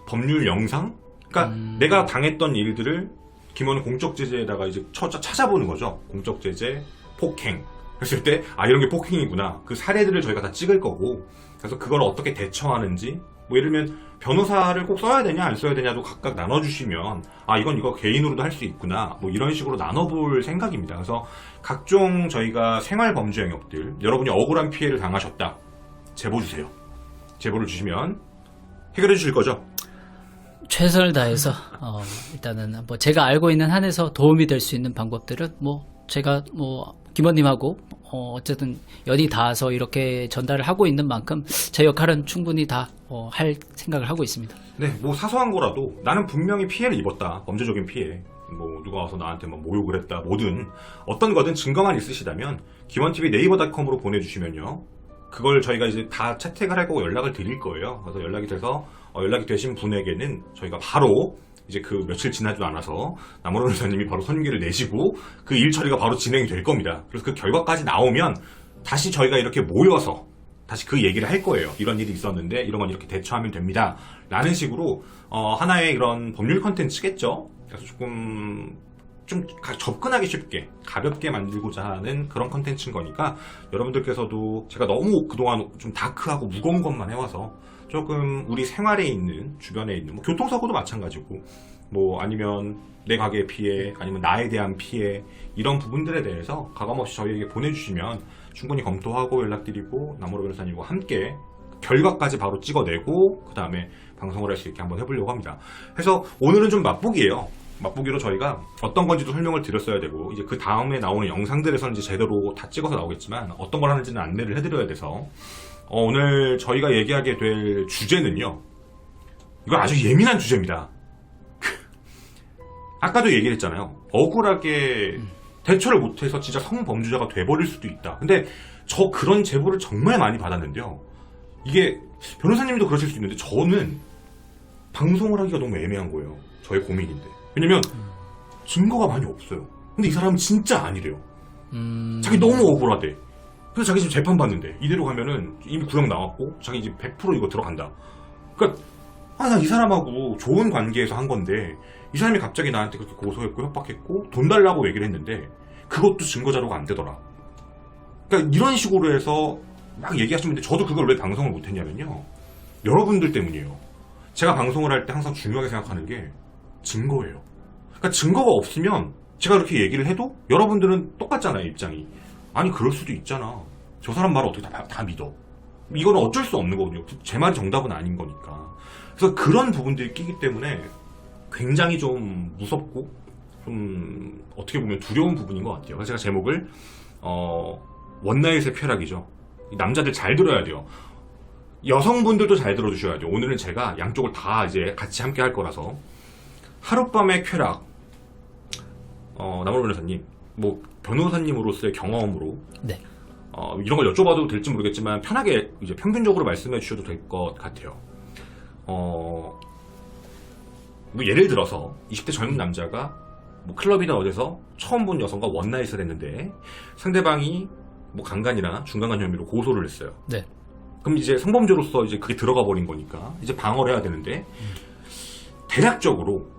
[SPEAKER 1] 법률 영상? 그러니까 내가 당했던 일들을 김원은 공적 제재에다가 이제 찾아보는 거죠. 공적 제재, 폭행. 그랬을 때, 이런 게 폭행이구나. 그 사례들을 저희가 다 찍을 거고, 그래서 그걸 어떻게 대처하는지, 뭐 예를 들면, 변호사를 꼭 써야 되냐, 안 써야 되냐도 각각 나눠주시면, 이건 이거 개인으로도 할 수 있구나. 뭐 이런 식으로 나눠볼 생각입니다. 그래서 각종 저희가 생활범죄 영역들, 여러분이 억울한 피해를 당하셨다. 제보 주세요. 제보를 주시면 해결해 주실 거죠?
[SPEAKER 2] 최선을 다해서 일단은 뭐 제가 알고 있는 한에서 도움이 될 수 있는 방법들은 뭐 제가 뭐 김원님하고 어쨌든 연이 닿아서 이렇게 전달을 하고 있는 만큼 제 역할은 충분히 다 할 생각을 하고 있습니다.
[SPEAKER 1] 네, 뭐 사소한 거라도 나는 분명히 피해를 입었다. 범죄적인 피해. 뭐 누가 와서 나한테 뭐 모욕을 했다. 뭐든 어떤 거든 증거만 있으시다면 김원TV 네이버닷컴으로 보내주시면요. 그걸 저희가 이제 다 채택을 하고 연락을 드릴 거예요. 그래서 연락이 돼서 연락이 되신 분에게는 저희가 바로 이제 그 며칠 지나지도 않아서 남원호 변호사님이 바로 선임계를 내시고 그 일 처리가 바로 진행이 될 겁니다. 그래서 그 결과까지 나오면 다시 저희가 이렇게 모여서 다시 그 얘기를 할 거예요. 이런 일이 있었는데 이런 건 이렇게 대처하면 됩니다. 라는 식으로 하나의 이런 법률 컨텐츠겠죠. 그래서 조금 좀 접근하기 쉽게 가볍게 만들고자 하는 그런 컨텐츠인 거니까 여러분들께서도 제가 너무 그동안 좀 다크하고 무거운 것만 해와서 조금 우리 생활에 있는 주변에 있는 뭐 교통사고도 마찬가지고 뭐 아니면 내 가게의 피해 아니면 나에 대한 피해 이런 부분들에 대해서 가감없이 저희에게 보내주시면 충분히 검토하고 연락드리고 남원호 변호사님과 함께 결과까지 바로 찍어내고 그 다음에 방송을 할 수 있게 한번 해보려고 합니다. 그래서 오늘은 좀 맛보기예요. 맛보기로 저희가 어떤 건지도 설명을 드렸어야 되고 이제 그 다음에 나오는 영상들에서는 이제 제대로 다 찍어서 나오겠지만 어떤 걸 하는지는 안내를 해드려야 돼서 오늘 저희가 얘기하게 될 주제는요. 이건 아주 예민한 주제입니다. 아까도 얘기를 했잖아요. 억울하게 대처를 못해서 진짜 성범죄자가 돼버릴 수도 있다. 근데 저 그런 제보를 정말 많이 받았는데요. 이게 변호사님도 그러실 수 있는데 저는 방송을 하기가 너무 애매한 거예요. 저의 고민인데. 왜냐면 증거가 많이 없어요. 근데 이 사람은 진짜 아니래요. 자기 너무 억울하대. 그래서 자기 지금 재판 받는데 이대로 가면은 이미 구형 나왔고 자기 이제 100% 이거 들어간다. 그러니까 나 이 사람하고 좋은 관계에서 한 건데 이 사람이 갑자기 나한테 그렇게 고소했고 협박했고 돈 달라고 얘기를 했는데 그것도 증거 자료가 안 되더라. 그러니까 이런 식으로 해서 막 얘기하시는데 저도 그걸 왜 방송을 못 했냐면요. 여러분들 때문이에요. 제가 방송을 할 때 항상 중요하게 생각하는 게 증거예요. 그러니까 증거가 없으면 제가 그렇게 얘기를 해도 여러분들은 똑같잖아요, 입장이. 아니 그럴 수도 있잖아. 저 사람 말을 어떻게 다 믿어. 이거는 어쩔 수 없는 거거든요. 제 말이 정답은 아닌 거니까. 그래서 그런 부분들이 끼기 때문에 굉장히 좀 무섭고 좀 어떻게 보면 두려운 부분인 것 같아요. 그래서 제가 제목을 원나잇의 쾌락이죠. 남자들 잘 들어야 돼요. 여성분들도 잘 들어주셔야 돼요. 오늘은 제가 양쪽을 다 이제 같이 함께 할 거라서 하룻밤의 쾌락. 남원호 변호사님, 뭐 변호사님으로서의 경험으로
[SPEAKER 2] 네.
[SPEAKER 1] 이런 걸 여쭤봐도 될지 모르겠지만 편하게 이제 평균적으로 말씀해 주셔도 될 것 같아요. 뭐 예를 들어서 20대 젊은 남자가 뭐 클럽이나 어디서 처음 본 여성과 원나잇을 했는데 상대방이 뭐 강간이나 중강간 혐의로 고소를 했어요.
[SPEAKER 2] 네.
[SPEAKER 1] 그럼 이제 성범죄로서 이제 그게 들어가 버린 거니까 이제 방어를 해야 되는데 대략적으로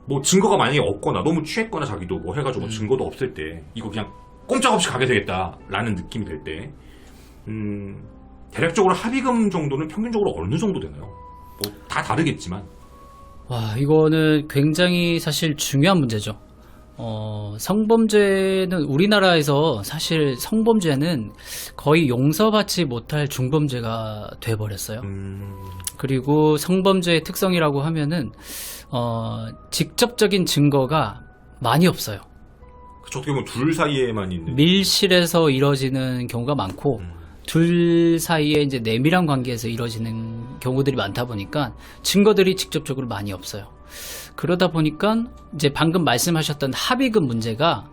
[SPEAKER 1] 뭐 증거가 만약에 없거나 너무 취했거나 자기도 뭐 해가지고 증거도 없을 때 이거 그냥 꼼짝없이 가게 되겠다라는 느낌이 될 때 대략적으로 합의금 정도는 평균적으로 어느 정도 되나요? 뭐 다 다르겠지만
[SPEAKER 2] 와, 이거는 굉장히 사실 중요한 문제죠. 성범죄는 우리나라에서 사실 성범죄는 거의 용서받지 못할 중범죄가 돼버렸어요. 그리고 성범죄의 특성이라고 하면은 직접적인 증거가 많이 없어요.
[SPEAKER 1] 그쵸, 어떻게 보면 둘 사이에만 있는
[SPEAKER 2] 밀실에서 이루어지는 경우가 많고 둘 사이에 이제 내밀한 관계에서 이루어지는 경우들이 많다 보니까 증거들이 직접적으로 많이 없어요. 그러다 보니까 이제 방금 말씀하셨던 합의금 문제가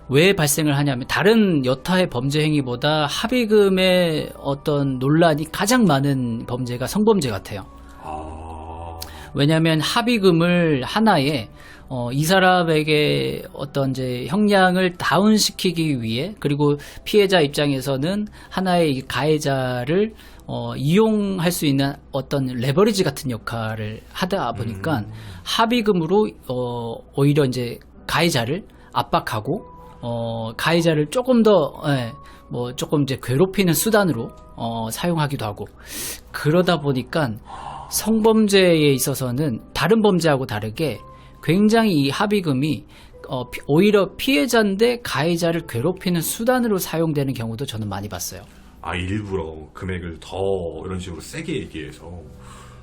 [SPEAKER 2] 왜 발생을 하냐면 다른 여타의 범죄 행위보다 합의금의 어떤 논란이 가장 많은 범죄가 성범죄 같아요. 왜냐하면 합의금을 하나에 이 사람에게 어떤 이제 형량을 다운시키기 위해, 그리고 피해자 입장에서는 하나의 이 가해자를 이용할 수 있는 어떤 레버리지 같은 역할을 하다 보니까 합의금으로 오히려 이제 가해자를 압박하고 가해자를 조금 더 조금 이제 괴롭히는 수단으로 사용하기도 하고, 그러다 보니까 성범죄에 있어서는 다른 범죄하고 다르게 굉장히 이 합의금이 오히려 피해자인데 가해자를 괴롭히는 수단으로 사용되는 경우도 저는 많이 봤어요.
[SPEAKER 1] 아, 일부러 금액을 더 이런 식으로 세게 얘기해서.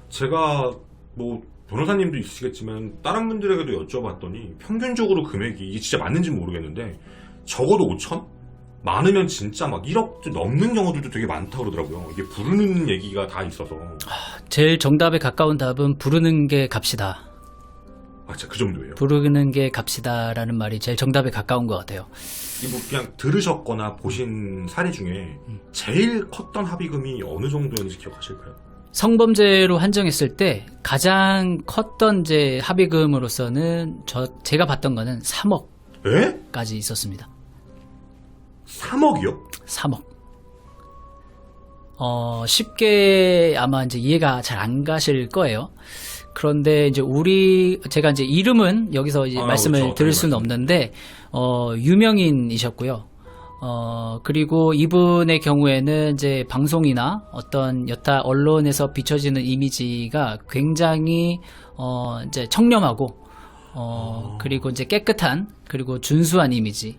[SPEAKER 1] 제가 뭐 변호사님도 있으시겠지만 다른 분들에게도 여쭤봤더니 평균적으로 금액이 이게 진짜 맞는지 모르겠는데 적어도 5천? 많으면 진짜 막 1억 넘는 경우들도 되게 많다고 그러더라고요. 이게 부르는 얘기가 다 있어서.
[SPEAKER 2] 제일 정답에 가까운 답은 부르는 게 값이다.
[SPEAKER 1] 아, 진짜 그 정도예요.
[SPEAKER 2] 부르는 게 값이다라는 말이 제일 정답에 가까운 것 같아요.
[SPEAKER 1] 이거 뭐 그냥 들으셨거나 보신 사례 중에 제일 컸던 합의금이 어느 정도였는지 기억하실까요?
[SPEAKER 2] 성범죄로 한정했을 때 가장 컸던 이제 합의금으로서는 제가 봤던 거는 3억까지
[SPEAKER 1] 에?
[SPEAKER 2] 있었습니다.
[SPEAKER 1] 3억이요?
[SPEAKER 2] 3억. 쉽게 아마 이제 이해가 잘 안 가실 거예요. 그런데 이제 제가 이제 이름은 여기서 이제 말씀을
[SPEAKER 1] 그렇죠.
[SPEAKER 2] 드릴 수는 없는데, 유명인이셨고요. 그리고 이분의 경우에는 이제 방송이나 어떤 여타 언론에서 비춰지는 이미지가 굉장히, 이제 청렴하고, 그리고 이제 깨끗한, 그리고 준수한 이미지,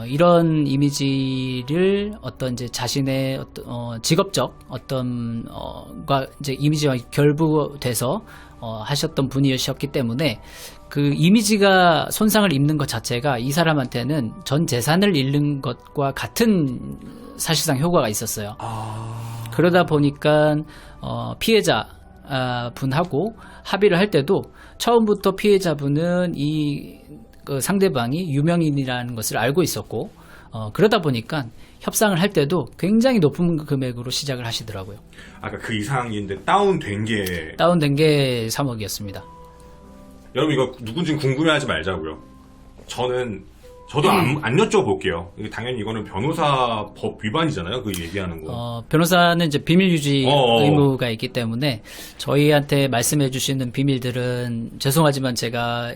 [SPEAKER 2] 이런 이미지를 어떤 이제 자신의 직업적 과 이제 이미지와 결부돼서 하셨던 분이셨기 때문에 그 이미지가 손상을 입는 것 자체가 이 사람한테는 전 재산을 잃는 것과 같은 사실상 효과가 있었어요. 그러다 보니까 피해자 분하고 합의를 할 때도 처음부터 피해자분은 그 상대방이 유명인이라는 것을 알고 있었고, 그러다 보니까 협상을 할 때도 굉장히 높은 금액으로 시작을 하시더라고요.
[SPEAKER 1] 아까 그 이상인데 다운된 게
[SPEAKER 2] 다운된 게 3억이었습니다.
[SPEAKER 1] 여러분 이거 누군지 궁금해하지 말자고요. 저도 안 여쭤볼게요. 당연히 이거는 변호사 법 위반이잖아요. 그 얘기하는 거.
[SPEAKER 2] 변호사는 이제 비밀 유지 의무가 있기 때문에 저희한테 말씀해 주시는 비밀들은 죄송하지만 제가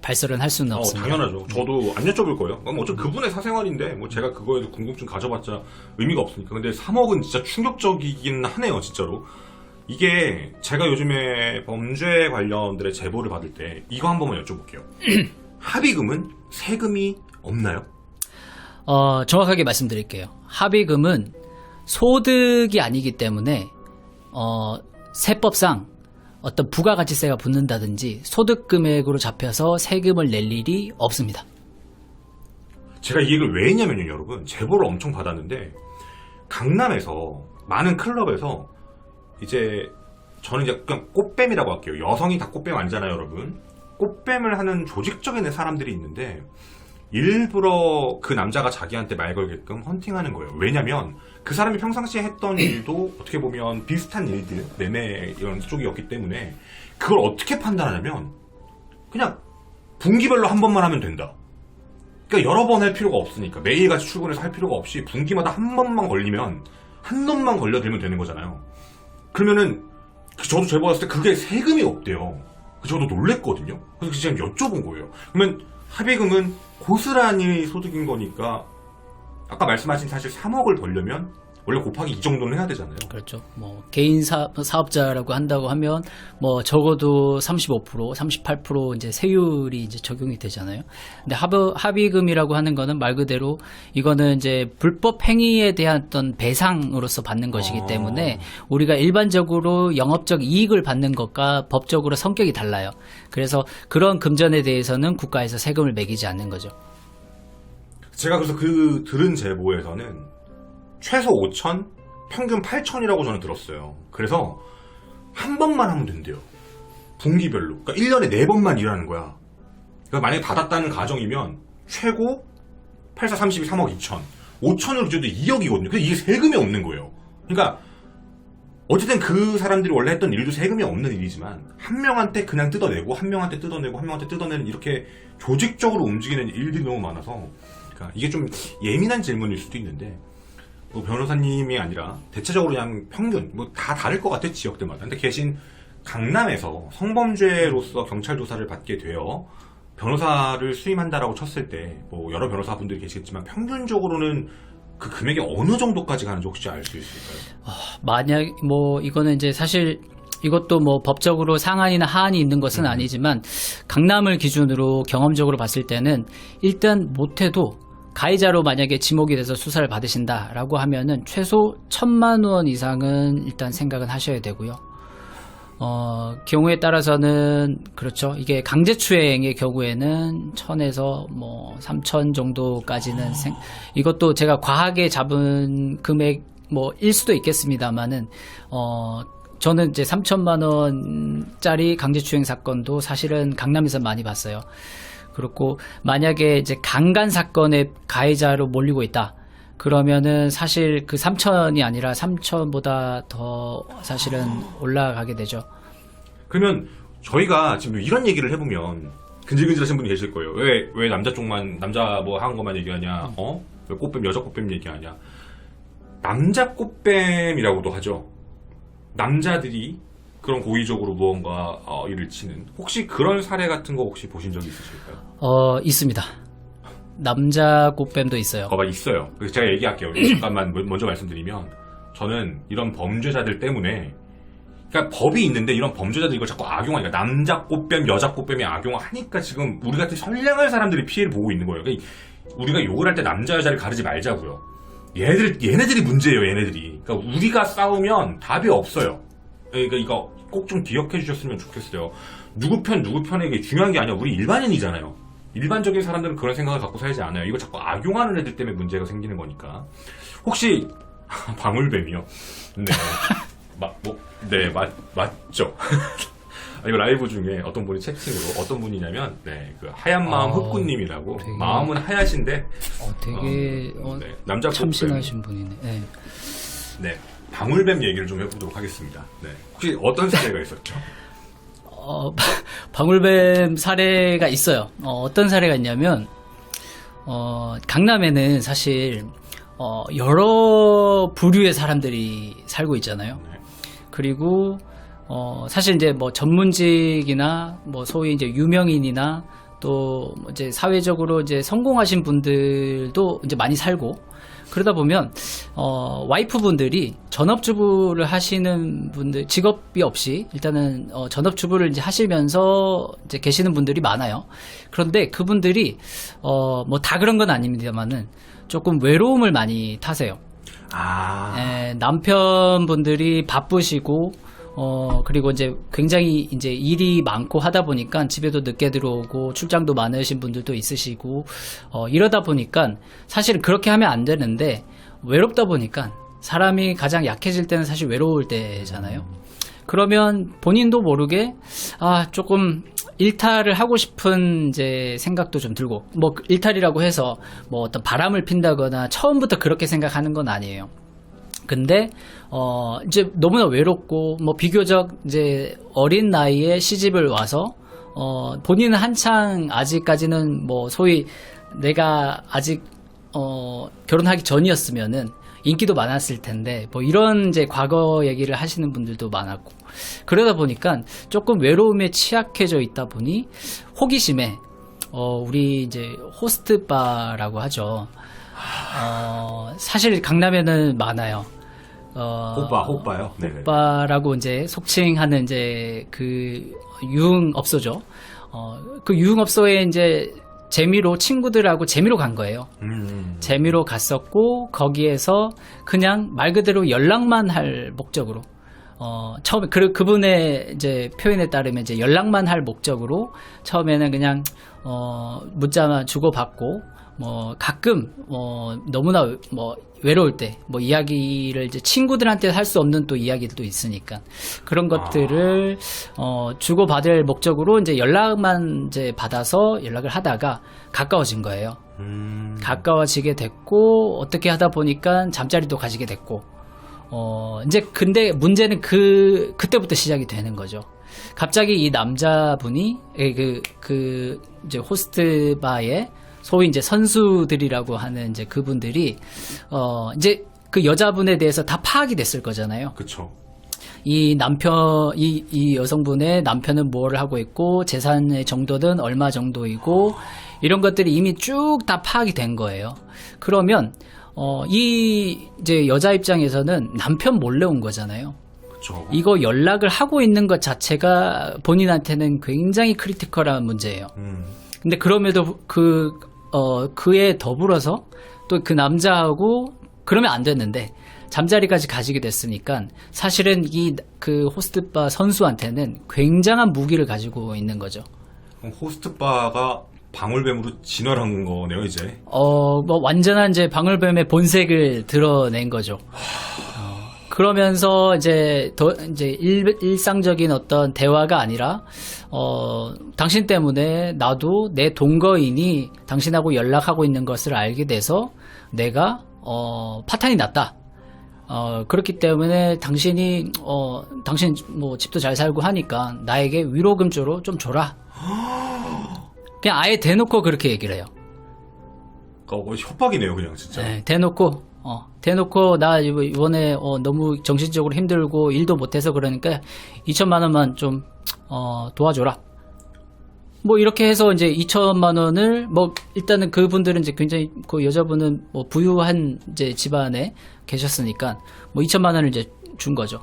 [SPEAKER 2] 발설은 할 수는 없습니다.
[SPEAKER 1] 당연하죠. 저도 안 여쭤볼 거예요. 어차피 그분의 사생활인데 뭐 제가 그거에도 궁금증 가져봤자 의미가 없으니까. 근데 3억은 진짜 충격적이긴 하네요, 진짜로. 이게 제가 요즘에 범죄 관련들의 제보를 받을 때 이거 한 번만 여쭤볼게요. 합의금은 세금이 없나요?
[SPEAKER 2] 정확하게 말씀드릴게요. 합의금은 소득이 아니기 때문에 세법상 어떤 부가가치세가 붙는다든지 소득 금액으로 잡혀서 세금을 낼 일이 없습니다.
[SPEAKER 1] 제가 이 얘기를 왜 했냐면요, 여러분. 제보를 엄청 받았는데 강남에서 많은 클럽에서 이제 저는 이제 그냥 꽃뱀이라고 할게요. 여성이 다 꽃뱀 아니잖아요, 여러분. 꽃뱀을 하는 조직적인 사람들이 있는데 일부러 그 남자가 자기한테 말 걸게끔 헌팅하는 거예요. 왜냐면 그 사람이 평상시에 했던 일도 어떻게 보면 비슷한 일들, 매매 이런 쪽이었기 때문에 그걸 어떻게 판단하냐면 그냥 분기별로 한 번만 하면 된다. 그러니까 여러 번 할 필요가 없으니까 매일같이 출근해서 할 필요가 없이 분기마다 한 번만 걸리면 한 놈만 걸려들면 되는 거잖아요. 그러면은 저도 제보했을 때 그게 세금이 없대요. 저도 놀랬거든요. 그래서 진짜 여쭤본 거예요. 그러면 합의금은 고스란히 소득인 거니까 아까 말씀하신 사실 3억을 벌려면 원래 곱하기 이 정도는 해야 되잖아요.
[SPEAKER 2] 그렇죠. 뭐 개인 사업자라고 한다고 하면 뭐 적어도 35%, 38% 이제 세율이 이제 적용이 되잖아요. 근데 합의금이라고 하는 거는 말 그대로 이거는 이제 불법 행위에 대한 어떤 배상으로서 받는 것이기 때문에 우리가 일반적으로 영업적 이익을 받는 것과 법적으로 성격이 달라요. 그래서 그런 금전에 대해서는 국가에서 세금을 매기지 않는 거죠.
[SPEAKER 1] 제가 그래서 그 들은 제보에서는 최소 5천, 평균 8천이라고 저는 들었어요. 그래서 한 번만 하면 된대요. 분기별로. 그러니까 1년에 4번만 일하는 거야. 그러니까 만약에 받았다는 가정이면 최고 84, 32, 3억 2천. 5천으로 기준도 2억이거든요. 근데 이게 세금이 없는 거예요. 그러니까 어쨌든 그 사람들이 원래 했던 일도 세금이 없는 일이지만 한 명한테 그냥 뜯어내고 한 명한테 뜯어내고 한 명한테 뜯어내는 이렇게 조직적으로 움직이는 일들이 너무 많아서 그러니까 이게 좀 예민한 질문일 수도 있는데 뭐 변호사님이 아니라 대체적으로 그냥 평균 뭐 다 다를 것 같아 지역들마다. 근데 계신 강남에서 성범죄로서 경찰 조사를 받게 되어 변호사를 수임한다라고 쳤을 때 뭐 여러 변호사분들이 계시겠지만 평균적으로는 그 금액이 어느 정도까지 가는지 혹시 알 수 있을까요?
[SPEAKER 2] 만약 뭐 이거는 이제 사실 이것도 뭐 법적으로 상한이나 하한이 있는 것은 아니지만 강남을 기준으로 경험적으로 봤을 때는 일단 못해도 가해자로 만약에 지목이 돼서 수사를 받으신다라고 하면은 최소 1,000만 원 이상은 일단 생각은 하셔야 되고요. 경우에 따라서는 그렇죠. 이게 강제추행의 경우에는 1,000에서 뭐 3,000 정도까지는 이것도 제가 과하게 잡은 금액 뭐일 수도 있겠습니다만은 저는 이제 3,000만 원짜리 강제추행 사건도 사실은 강남에서 많이 봤어요. 그렇고 만약에 이제 강간 사건의 가해자로 몰리고 있다. 그러면은 사실 그 3,000이 아니라 3,000보다 더 사실은 올라가게 되죠.
[SPEAKER 1] 그러면 저희가 지금 이런 얘기를 해보면 근질근질하신 분이 계실 거예요. 왜 남자 쪽만 남자 뭐 한 것만 얘기하냐? 왜 꽃뱀 여자 꽃뱀 얘기하냐? 남자 꽃뱀이라고도 하죠. 남자들이 그런 고의적으로 무언가 일을 치는 혹시 그런 사례 같은 거 혹시 보신 적이 있으실까요?
[SPEAKER 2] 있습니다. 남자 꽃뱀도 있어요.
[SPEAKER 1] 있어요. 그래서 제가 얘기할게요. 잠깐만 먼저 말씀드리면 저는 이런 범죄자들 때문에 그러니까 법이 있는데 이런 범죄자들이 이걸 자꾸 악용하니까 남자 꽃뱀, 여자 꽃뱀이 악용하니까 지금 우리 같은 선량한 사람들이 피해를 보고 있는 거예요. 그러니까 우리가 욕을 할 때 남자 여자를 가르지 말자고요. 얘네들이 문제예요. 얘네들이. 그러니까 우리가 싸우면 답이 없어요. 그러니까 이거 꼭 좀 기억해 주셨으면 좋겠어요. 누구 편에게 중요한 게 아니라 우리 일반인이잖아요. 일반적인 사람들은 그런 생각을 갖고 살지 않아요. 이거 자꾸 악용하는 애들 때문에 문제가 생기는 거니까. 혹시 방울뱀이요? 네. 맞죠. 이거 라이브 중에 어떤 분이 채팅으로 어떤 분이냐면 그 하얀 마음 흑구님이라고
[SPEAKER 2] 되게...
[SPEAKER 1] 마음은 하얗신데
[SPEAKER 2] 되게
[SPEAKER 1] 네, 남자
[SPEAKER 2] 참신하신 분이네. 네.
[SPEAKER 1] 네, 방울뱀 얘기를 좀 해보도록 하겠습니다. 네, 혹시 어떤 사례가 있었죠?
[SPEAKER 2] 방울뱀 사례가 있어요. 어떤 사례가 있냐면 강남에는 사실 여러 부류의 사람들이 살고 있잖아요.
[SPEAKER 1] 네.
[SPEAKER 2] 그리고 사실 이제 뭐 전문직이나 뭐 소위 이제 유명인이나 또 이제 사회적으로 이제 성공하신 분들도 이제 많이 살고 그러다 보면 와이프분들이 전업주부를 하시는 분들 직업이 없이 일단은 전업주부를 이제 하시면서 이제 계시는 분들이 많아요. 그런데 그분들이 뭐 다 그런 건 아닙니다만은 조금 외로움을 많이 타세요. 남편분들이 바쁘시고 그리고 이제 굉장히 이제 일이 많고 하다 보니까 집에도 늦게 들어오고 출장도 많으신 분들도 있으시고 이러다 보니까 사실은 그렇게 하면 안 되는데 외롭다 보니까 사람이 가장 약해질 때는 사실 외로울 때잖아요. 그러면 본인도 모르게 조금 일탈을 하고 싶은 이제 생각도 좀 들고 뭐 일탈이라고 해서 뭐 어떤 바람을 핀다거나 처음부터 그렇게 생각하는 건 아니에요. 근데 이제 너무나 외롭고 뭐 비교적 이제 어린 나이에 시집을 와서 본인은 한창 아직까지는 뭐 소위 내가 아직 결혼하기 전이었으면은 인기도 많았을 텐데 뭐 이런 이제 과거 얘기를 하시는 분들도 많았고 그러다 보니까 조금 외로움에 취약해져 있다 보니 호기심에 우리 이제 호스트바라고 하죠. 사실 강남에는 많아요.
[SPEAKER 1] 호빠요? 네네.
[SPEAKER 2] 호빠라고 이제 속칭하는 이제 그 유흥업소죠. 그 유흥업소에 이제 재미로 친구들하고 재미로 간 거예요. 재미로 갔었고 거기에서 그냥 말 그대로 연락만 할 목적으로 처음에 그분의 이제 표현에 따르면 이제 연락만 할 목적으로 처음에는 그냥 문자만 주고받고 뭐 가끔 너무나 뭐 외로울 때 뭐 이야기를 이제 친구들한테 할 수 없는 또 이야기들도 있으니까 그런 것들을 주고받을 목적으로 이제 연락만 이제 받아서 연락을 하다가 가까워진 거예요. 가까워지게 됐고 어떻게 하다 보니까 잠자리도 가지게 됐고 이제 근데 문제는 그때부터 시작이 되는 거죠. 갑자기 이 남자분이 이제 호스트 바에 소위 이제 선수들이라고 하는 이제 그분들이 이제 그 여자분에 대해서 다 파악이 됐을 거잖아요.
[SPEAKER 1] 그쵸.
[SPEAKER 2] 이 여성분의 남편은 뭘 하고 있고 재산의 정도는 얼마 정도이고 이런 것들이 이미 쭉 다 파악이 된 거예요. 그러면 이제 여자 입장에서는 남편 몰래 온 거잖아요.
[SPEAKER 1] 그쵸.
[SPEAKER 2] 이거 연락을 하고 있는 것 자체가 본인한테는 굉장히 크리티컬한 문제예요. 근데 그럼에도 그에 더불어서 또 그 남자하고 그러면 안 됐는데 잠자리까지 가지게 됐으니까 사실은 그 호스트바 선수한테는 굉장한 무기를 가지고 있는 거죠.
[SPEAKER 1] 그럼 호스트바가 방울뱀으로 진화한 거네요, 이제.
[SPEAKER 2] 뭐 완전한 이제 방울뱀의 본색을 드러낸 거죠. 그러면서 이제 일상적인 어떤 대화가 아니라 당신 때문에 나도 내 동거인이 당신하고 연락하고 있는 것을 알게 돼서 내가 파탄이 났다. 그렇기 때문에 당신 뭐 집도 잘 살고 하니까 나에게 위로금 좀 줘라. 그냥 아예 대놓고 그렇게 얘기를 해요.
[SPEAKER 1] 협박이네요, 그냥 진짜.
[SPEAKER 2] 네, 대놓고 나 이번에 너무 정신적으로 힘들고 일도 못해서 그러니까 2천만 원만 좀 도와줘라. 뭐 이렇게 해서 이제 2천만 원을 뭐 일단은 그분들은 이제 굉장히 그 여자분은 뭐 부유한 이제 집안에 계셨으니까 뭐 2천만 원을 이제 준 거죠.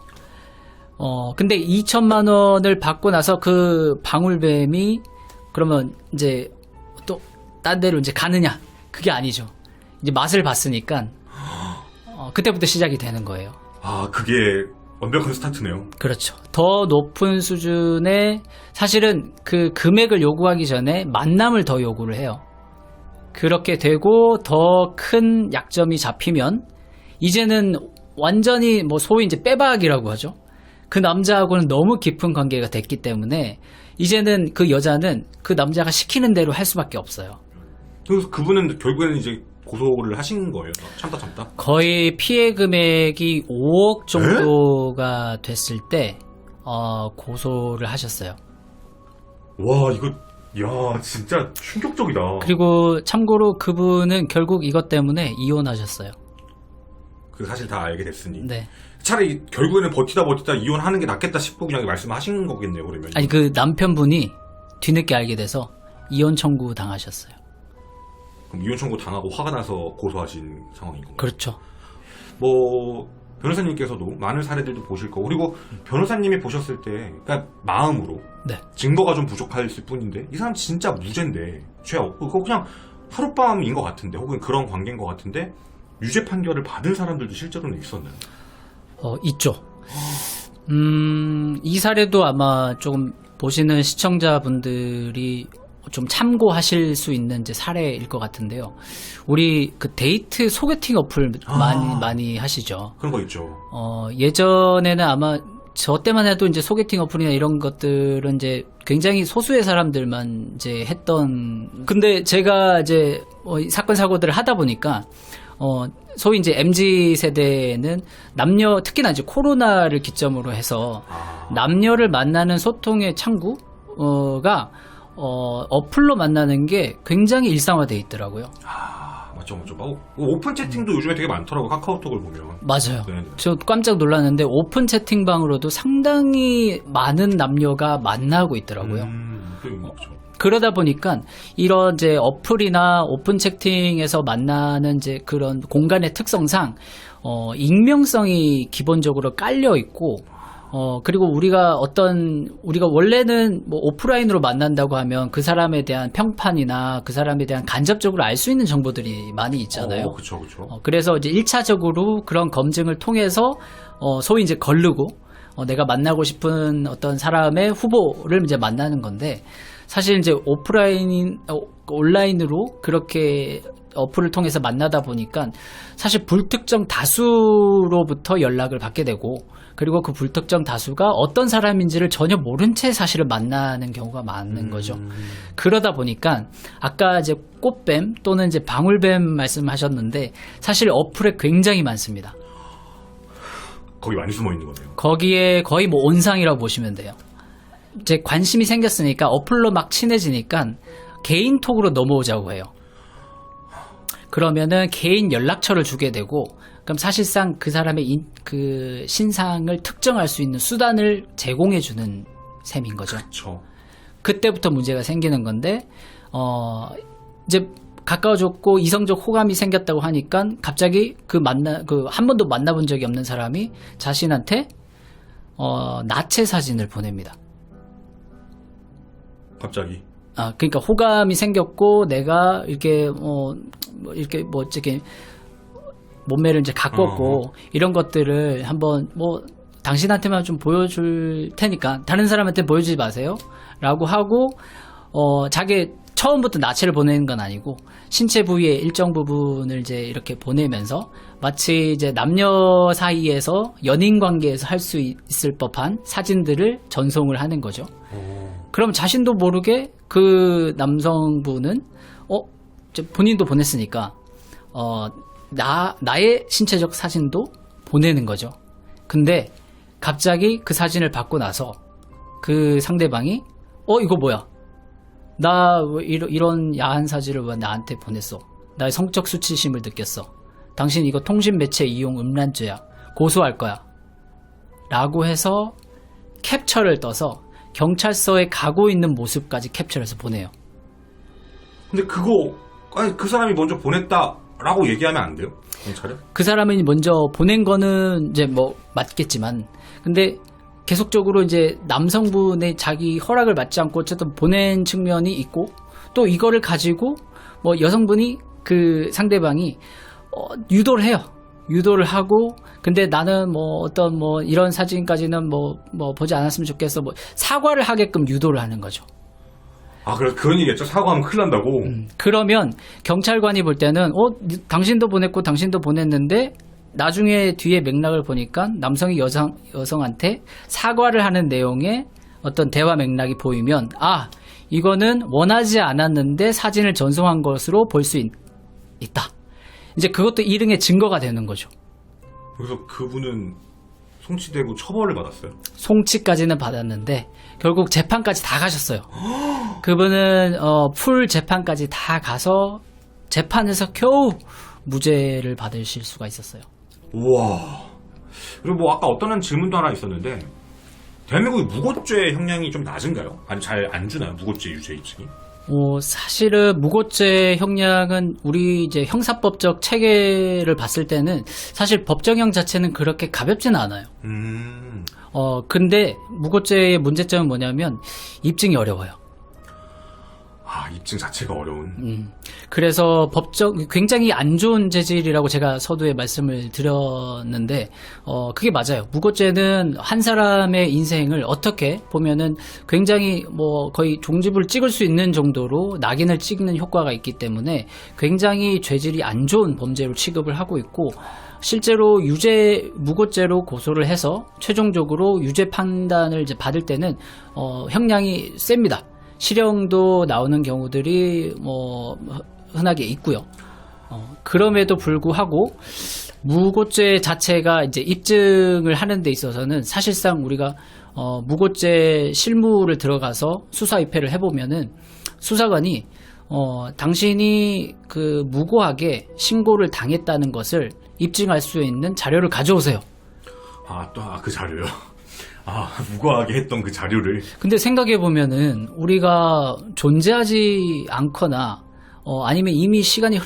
[SPEAKER 2] 근데 2천만 원을 받고 나서 그 방울뱀이 그러면 이제 또 딴 데로 이제 가느냐? 그게 아니죠. 이제 맛을 봤으니까 그때부터 시작이 되는 거예요.
[SPEAKER 1] 아, 그게 완벽한 스타트네요.
[SPEAKER 2] 그렇죠. 더 높은 수준의 사실은 그 금액을 요구하기 전에 만남을 더 요구를 해요. 그렇게 되고 더 큰 약점이 잡히면 이제는 완전히 뭐 소위 이제 빼박이라고 하죠. 그 남자하고는 너무 깊은 관계가 됐기 때문에 이제는 그 여자는 그 남자가 시키는 대로 할 수밖에 없어요.
[SPEAKER 1] 그래서 그분은 결국에는 이제 고소를 하신 거예요. 참다.
[SPEAKER 2] 거의 피해 금액이 5억 정도가 됐을 때 고소를 하셨어요.
[SPEAKER 1] 와, 이거 야 진짜 충격적이다.
[SPEAKER 2] 그리고 참고로 그분은 결국 이것 때문에 이혼하셨어요.
[SPEAKER 1] 그 사실 다 알게 됐으니.
[SPEAKER 2] 네.
[SPEAKER 1] 차라리 결국에는 버티다 이혼하는 게 낫겠다 싶고 그냥 말씀하신 거겠네요, 그러면.
[SPEAKER 2] 아니 그 남편분이 뒤늦게 알게 돼서 이혼 청구 당하셨어요.
[SPEAKER 1] 그럼 이혼 청구 당하고 화가 나서 고소하신 상황인 건가요?
[SPEAKER 2] 그렇죠.
[SPEAKER 1] 뭐 변호사님께서도 많은 사례들도 보실 거고, 그리고 변호사님이 보셨을 때 그러니까 마음으로
[SPEAKER 2] 네.
[SPEAKER 1] 증거가 좀 부족했을 뿐인데 이 사람 진짜 무죄인데 죄 없고 그거 그냥 하룻밤인 것 같은데 혹은 그런 관계인 것 같은데 유죄 판결을 받은 사람들도 실제로는 있었나요?
[SPEAKER 2] 있죠. 이 사례도 아마 조금 보시는 시청자분들이 좀 참고하실 수 있는 이제 사례일 것 같은데요. 우리 그 데이트 소개팅 어플 많이 하시죠.
[SPEAKER 1] 그런 거 있죠.
[SPEAKER 2] 예전에는 아마 저 때만 해도 이제 소개팅 어플이나 이런 것들은 이제 굉장히 소수의 사람들만 이제 했던. 근데 제가 이제 사건 사고들을 하다 보니까 소위 이제 MZ 세대는 남녀 특히나 이제 코로나를 기점으로 해서 남녀를 만나는 소통의 창구가 어플로 만나는 게 굉장히 일상화되어 있더라고요.
[SPEAKER 1] 맞죠. 오픈 채팅도 요즘에 되게 많더라고요. 카카오톡을 보면.
[SPEAKER 2] 맞아요.
[SPEAKER 1] 네.
[SPEAKER 2] 저 깜짝 놀랐는데 오픈 채팅방으로도 상당히 많은 남녀가 만나고 있더라고요.
[SPEAKER 1] 그렇죠.
[SPEAKER 2] 그러다 보니까 이런 이제 어플이나 오픈 채팅에서 만나는 이제 그런 공간의 특성상 익명성이 기본적으로 깔려 있고 그리고 우리가 원래는 뭐 오프라인으로 만난다고 하면 그 사람에 대한 평판이나 그 사람에 대한 간접적으로 알 수 있는 정보들이 많이 있잖아요.
[SPEAKER 1] 그렇죠.
[SPEAKER 2] 그래서 이제 1차적으로 그런 검증을 통해서 소위 이제 걸르고 내가 만나고 싶은 어떤 사람의 후보를 이제 만나는 건데 사실 이제 온라인으로 그렇게 어플을 통해서 만나다 보니까 사실 불특정 다수로부터 연락을 받게 되고 그리고 그 불특정 다수가 어떤 사람인지를 전혀 모른 채 사실은 만나는 경우가 많은 거죠. 그러다 보니까 아까 이제 꽃뱀 또는 이제 방울뱀 말씀하셨는데 사실 어플에 굉장히 많습니다.
[SPEAKER 1] 거기 많이 숨어 있는 거네요.
[SPEAKER 2] 거기에 거의 뭐 온상이라고 보시면 돼요. 이제 관심이 생겼으니까 어플로 막 친해지니까 개인톡으로 넘어오자고 해요. 그러면은 개인 연락처를 주게 되고, 그럼 사실상 그 사람의 그 신상을 특정할 수 있는 수단을 제공해 주는 셈인 거죠.
[SPEAKER 1] 그렇죠.
[SPEAKER 2] 그때부터 문제가 생기는 건데, 이제 가까워졌고 이성적 호감이 생겼다고 하니까 갑자기 그 한 번도 만나본 적이 없는 사람이 자신한테 나체 사진을 보냅니다.
[SPEAKER 1] 갑자기.
[SPEAKER 2] 그러니까 호감이 생겼고 내가 이렇게 이렇게 어떻게 몸매를 이제 가꿨고 이런 것들을 한번 당신한테만 좀 보여줄 테니까 다른 사람한테 보여주지 마세요라고 하고 자기 처음부터 나체를 보내는 건 아니고 신체 부위의 일정 부분을 이제 이렇게 보내면서 마치 이제 남녀 사이에서 연인 관계에서 할 수 있을 법한 사진들을 전송을 하는 거죠. 그럼 자신도 모르게 그 남성분은 이제 본인도 보냈으니까 나의 신체적 사진도 보내는 거죠. 근데 갑자기 그 사진을 받고 나서 그 상대방이 이거 뭐야? 나 왜 이런 야한 사진을 왜 나한테 보냈어? 나의 성적 수치심을 느꼈어. 당신 이거 통신 매체 이용 음란죄야. 고소할 거야. 라고 해서 캡처를 떠서 경찰서에 가고 있는 모습까지 캡처해서 보내요.
[SPEAKER 1] 근데 그 사람이 먼저 보냈다라고 얘기하면 안 돼요? 경찰에?
[SPEAKER 2] 그 사람이 먼저 보낸 거는 이제 맞겠지만, 근데 계속적으로 이제 남성분의 자기 허락을 받지 않고 어쨌든 보낸 측면이 있고, 또 이거를 가지고 여성분이 그 상대방이 유도를 해요. 유도를 하고, 근데 나는 이런 사진까지는 보지 않았으면 좋겠어. 사과를 하게끔 유도를 하는 거죠.
[SPEAKER 1] 그래서 그런 얘기겠죠? 사과하면 큰일 난다고?
[SPEAKER 2] 그러면 경찰관이 볼 때는, 당신도 보냈고 당신도 보냈는데, 나중에 뒤에 맥락을 보니까 남성이 여성한테 사과를 하는 내용의 어떤 대화 맥락이 보이면, 이거는 원하지 않았는데 사진을 전송한 것으로 볼 수 있다. 이제 그것도 일응의 증거가 되는 거죠.
[SPEAKER 1] 그래서 그분은 송치되고 처벌을 받았어요?
[SPEAKER 2] 송치까지는 받았는데 결국 재판까지 다 가셨어요. 그분은 풀 재판까지 다 가서 재판에서 겨우 무죄를 받으실 수가 있었어요.
[SPEAKER 1] 우와. 그리고 아까 어떤 질문도 하나 있었는데, 대한민국의 무고죄 형량이 좀 낮은가요? 아니, 잘 안 주나요? 무고죄 유죄 입증이?
[SPEAKER 2] 사실은 무고죄 형량은 우리 이제 형사법적 체계를 봤을 때는 사실 법정형 자체는 그렇게 가볍지는 않아요. 근데 무고죄의 문제점은 뭐냐면 입증이 어려워요.
[SPEAKER 1] 입증 자체가 어려운.
[SPEAKER 2] 그래서 굉장히 안 좋은 재질이라고 제가 서두에 말씀을 드렸는데, 그게 맞아요. 무고죄는 한 사람의 인생을 어떻게 보면은 굉장히 거의 종지부를 찍을 수 있는 정도로 낙인을 찍는 효과가 있기 때문에 굉장히 죄질이 안 좋은 범죄로 취급을 하고 있고, 실제로 무고죄로 고소를 해서 최종적으로 유죄 판단을 이제 받을 때는, 형량이 셉니다. 실형도 나오는 경우들이 흔하게 있고요. 그럼에도 불구하고 무고죄 자체가 이제 입증을 하는 데 있어서는 사실상 우리가 무고죄 실무를 들어가서 수사 입회를 해보면은 수사관이 당신이 그 무고하게 신고를 당했다는 것을 입증할 수 있는 자료를 가져오세요.
[SPEAKER 1] 그 자료요? 무고하게 했던 그 자료를. 근데
[SPEAKER 2] 생각해보면은 우리가 존재하지 않거나 아니면 이미 시간이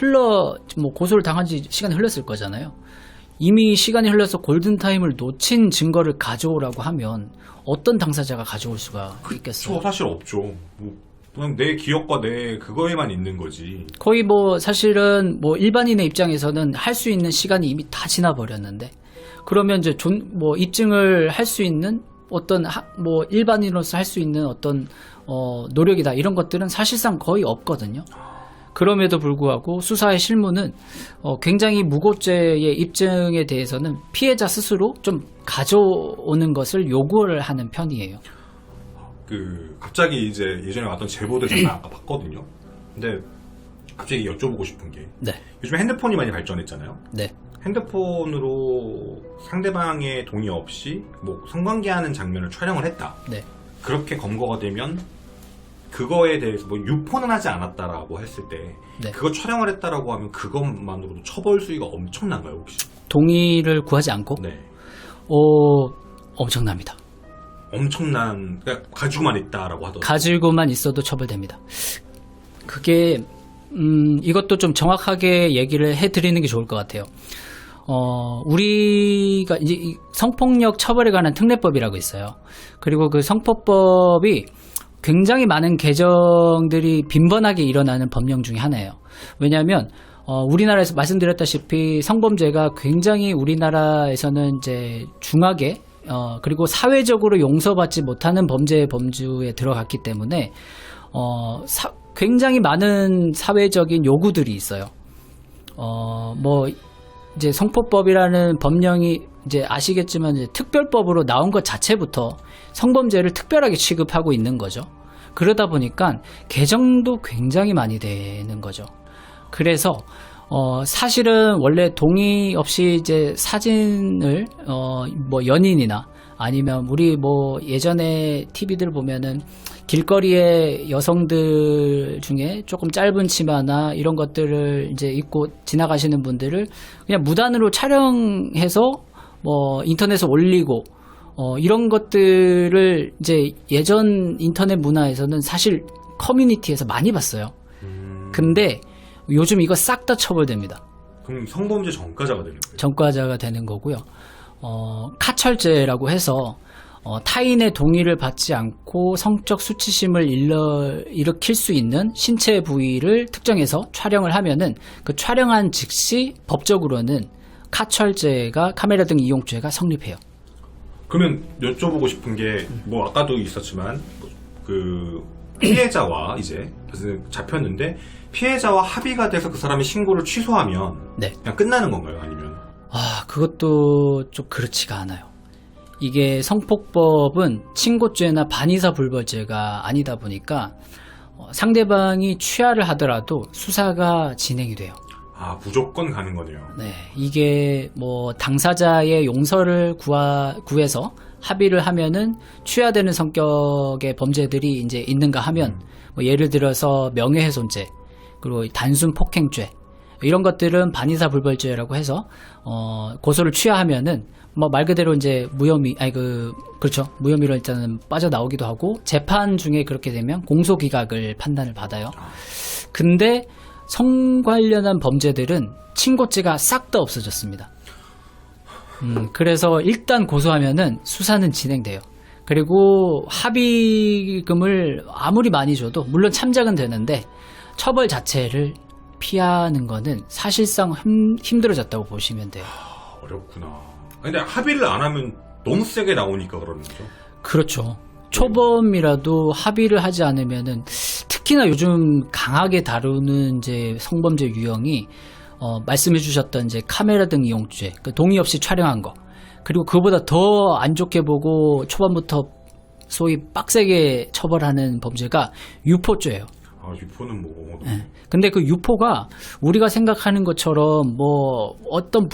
[SPEAKER 2] 고소를 당한 지 시간이 흘렀을 거잖아요. 이미 시간이 흘러서 골든타임을 놓친 증거를 가져오라고 하면 어떤 당사자가 가져올 수가 있겠어요?
[SPEAKER 1] 사실 없죠. 그냥 내 기억과 내 그거에만 있는 거지.
[SPEAKER 2] 거의 사실은 일반인의 입장에서는 할 수 있는 시간이 이미 다 지나버렸는데, 그러면 이제 입증을 할 수 있는 어떤 일반인으로서 할 수 있는 어떤 노력이다, 이런 것들은 사실상 거의 없거든요. 그럼에도 불구하고 수사의 실무는 굉장히 무고죄의 입증에 대해서는 피해자 스스로 좀 가져오는 것을 요구를 하는 편이에요.
[SPEAKER 1] 갑자기 이제 예전에 왔던 제보들 제가 아까 봤거든요. 근데 갑자기 여쭤보고 싶은 게,
[SPEAKER 2] 네.
[SPEAKER 1] 요즘 핸드폰이 많이 발전했잖아요.
[SPEAKER 2] 네.
[SPEAKER 1] 핸드폰으로 상대방의 동의 없이 뭐 성관계하는 장면을 촬영을 했다.
[SPEAKER 2] 네.
[SPEAKER 1] 그렇게 검거가 되면 그거에 대해서 뭐 유포는 하지 않았다라고 했을 때
[SPEAKER 2] 네.
[SPEAKER 1] 그거 촬영을 했다라고 하면 그것만으로도 처벌 수위가 엄청난가요 혹시?
[SPEAKER 2] 동의를 구하지 않고
[SPEAKER 1] 네.
[SPEAKER 2] 엄청납니다.
[SPEAKER 1] 엄청난 그러니까 가지고만 있다라고 하더라도
[SPEAKER 2] 가지고만 있어도 처벌됩니다. 그게 이것도 좀 정확하게 얘기를 해드리는 게 좋을 것 같아요. 우리가 이제 이 성폭력 처벌에 관한 특례법이라고 있어요. 그리고 그 성폭법이 굉장히 많은 개정들이 빈번하게 일어나는 법령 중에 하나예요. 왜냐하면 우리나라에서 말씀드렸다시피 성범죄가 굉장히 우리나라에서는 이제 중하게 그리고 사회적으로 용서받지 못하는 범주에 들어갔기 때문에 굉장히 많은 사회적인 요구들이 있어요. 뭐 이제 성폭법이라는 법령이 이제 아시겠지만 이제 특별법으로 나온 것 자체부터 성범죄를 특별하게 취급하고 있는 거죠. 그러다 보니까 개정도 굉장히 많이 되는 거죠. 그래서 사실은 원래 동의 없이 이제 사진을 뭐 연인이나 아니면 우리 뭐 예전에 TV들 보면은 길거리에 여성들 중에 조금 짧은 치마나 이런 것들을 이제 입고 지나가시는 분들을 그냥 무단으로 촬영해서 뭐 인터넷에 올리고 이런 것들을 이제 예전 인터넷 문화에서는 사실 커뮤니티에서 많이 봤어요. 근데 요즘 이거 싹 다 처벌됩니다.
[SPEAKER 1] 그럼 성범죄 전과자가 되는 거예요?
[SPEAKER 2] 전과자가 되는 거고요. 카철죄라고 해서 타인의 동의를 받지 않고 성적 수치심을 일으킬 수 있는 신체 부위를 특정해서 촬영을 하면은 그 촬영한 즉시 법적으로는 카철죄가 카메라 등 이용죄가 성립해요.
[SPEAKER 1] 그러면 여쭤보고 싶은 게 뭐 아까도 있었지만 그 피해자와 이제 잡혔는데 피해자와 합의가 돼서 그 사람이 신고를 취소하면
[SPEAKER 2] 네.
[SPEAKER 1] 그냥 끝나는 건가요? 아니면
[SPEAKER 2] 그것도 좀 그렇지가 않아요. 이게 성폭법은 친고죄나 반의사 불벌죄가 아니다 보니까 상대방이 취하를 하더라도 수사가 진행이 돼요.
[SPEAKER 1] 무조건 가는 거네요.
[SPEAKER 2] 네, 이게 뭐 당사자의 용서를 구해서 합의를 하면은 취하되는 성격의 범죄들이 이제 있는가 하면 뭐 예를 들어서 명예훼손죄 그리고 단순 폭행죄 이런 것들은 반의사 불벌죄라고 해서 고소를 취하하면은 뭐 말 그대로 이제 그렇죠. 무혐의로 일단은 빠져나오기도 하고 재판 중에 그렇게 되면 공소기각을 판단을 받아요. 근데 성 관련한 범죄들은 친고죄가 싹 다 없어졌습니다. 그래서 일단 고소하면은 수사는 진행돼요. 그리고 합의금을 아무리 많이 줘도 물론 참작은 되는데 처벌 자체를 피하는 거는 사실상 힘들어졌다고 보시면 돼요.
[SPEAKER 1] 어렵구나. 근데 합의를 안 하면 너무 세게 나오니까 그러는 거죠?
[SPEAKER 2] 그렇죠. 초범이라도 합의를 하지 않으면은 특히나 요즘 강하게 다루는 이제 성범죄 유형이 말씀해 주셨던 이제 카메라 등 이용죄, 그 동의 없이 촬영한 거. 그리고 그보다 더 안 좋게 보고 초반부터 소위 빡세게 처벌하는 범죄가 유포죄예요.
[SPEAKER 1] 유포는 뭐.
[SPEAKER 2] 네. 근데 그 유포가 우리가 생각하는 것처럼 뭐 어떤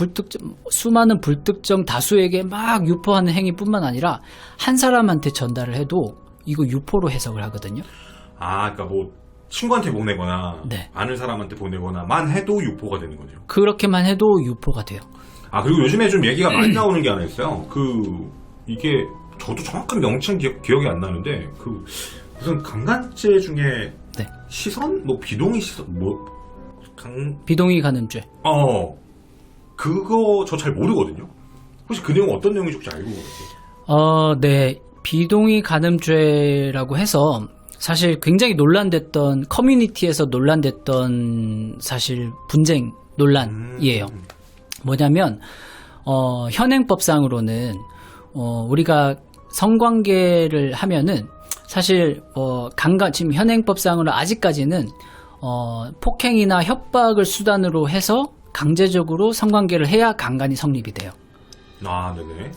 [SPEAKER 2] 수많은 불특정 다수에게 막 유포하는 행위뿐만 아니라 한 사람한테 전달을 해도 이거 유포로 해석을 하거든요.
[SPEAKER 1] 그러니까 뭐 친구한테 보내거나
[SPEAKER 2] 네.
[SPEAKER 1] 아는 사람한테 보내거나만 해도 유포가 되는 거죠.
[SPEAKER 2] 그렇게만 해도 유포가 돼요.
[SPEAKER 1] 그리고 요즘에 좀 얘기가 많이 나오는 게 하나 있어요. 이게 저도 정확한 명칭 기억이 안 나는데 무슨 강간죄 중에
[SPEAKER 2] 네.
[SPEAKER 1] 시선? 뭐 비동의 시선?
[SPEAKER 2] 비동의 간음죄.
[SPEAKER 1] 그거 저 잘 모르거든요. 혹시 그 내용 어떤 내용인지 혹시 알고 계세요?
[SPEAKER 2] 네. 비동의 간음죄라고 해서 사실 굉장히 논란됐던 커뮤니티에서 논란됐던 사실 분쟁 논란이에요. 뭐냐면 현행법상으로는 우리가 성관계를 하면은 사실 지금 현행법상으로 아직까지는 폭행이나 협박을 수단으로 해서 강제적으로 성관계를 해야 강간이 성립이 돼요.
[SPEAKER 1] 네네.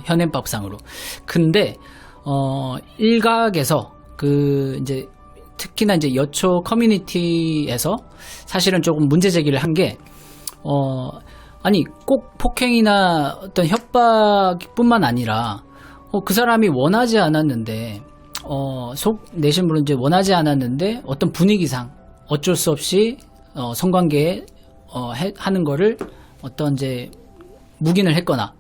[SPEAKER 2] 현행법상으로. 근데 일각에서 이제 특히나 이제 여초 커뮤니티에서 사실은 조금 문제 제기를 한 게 아니 꼭 폭행이나 어떤 협박뿐만 아니라 그 사람이 원하지 않았는데 속 내신 분은 이제 원하지 않았는데 어떤 분위기상 어쩔 수 없이 성관계 하는 거를 어떤 이제 묵인을 했거나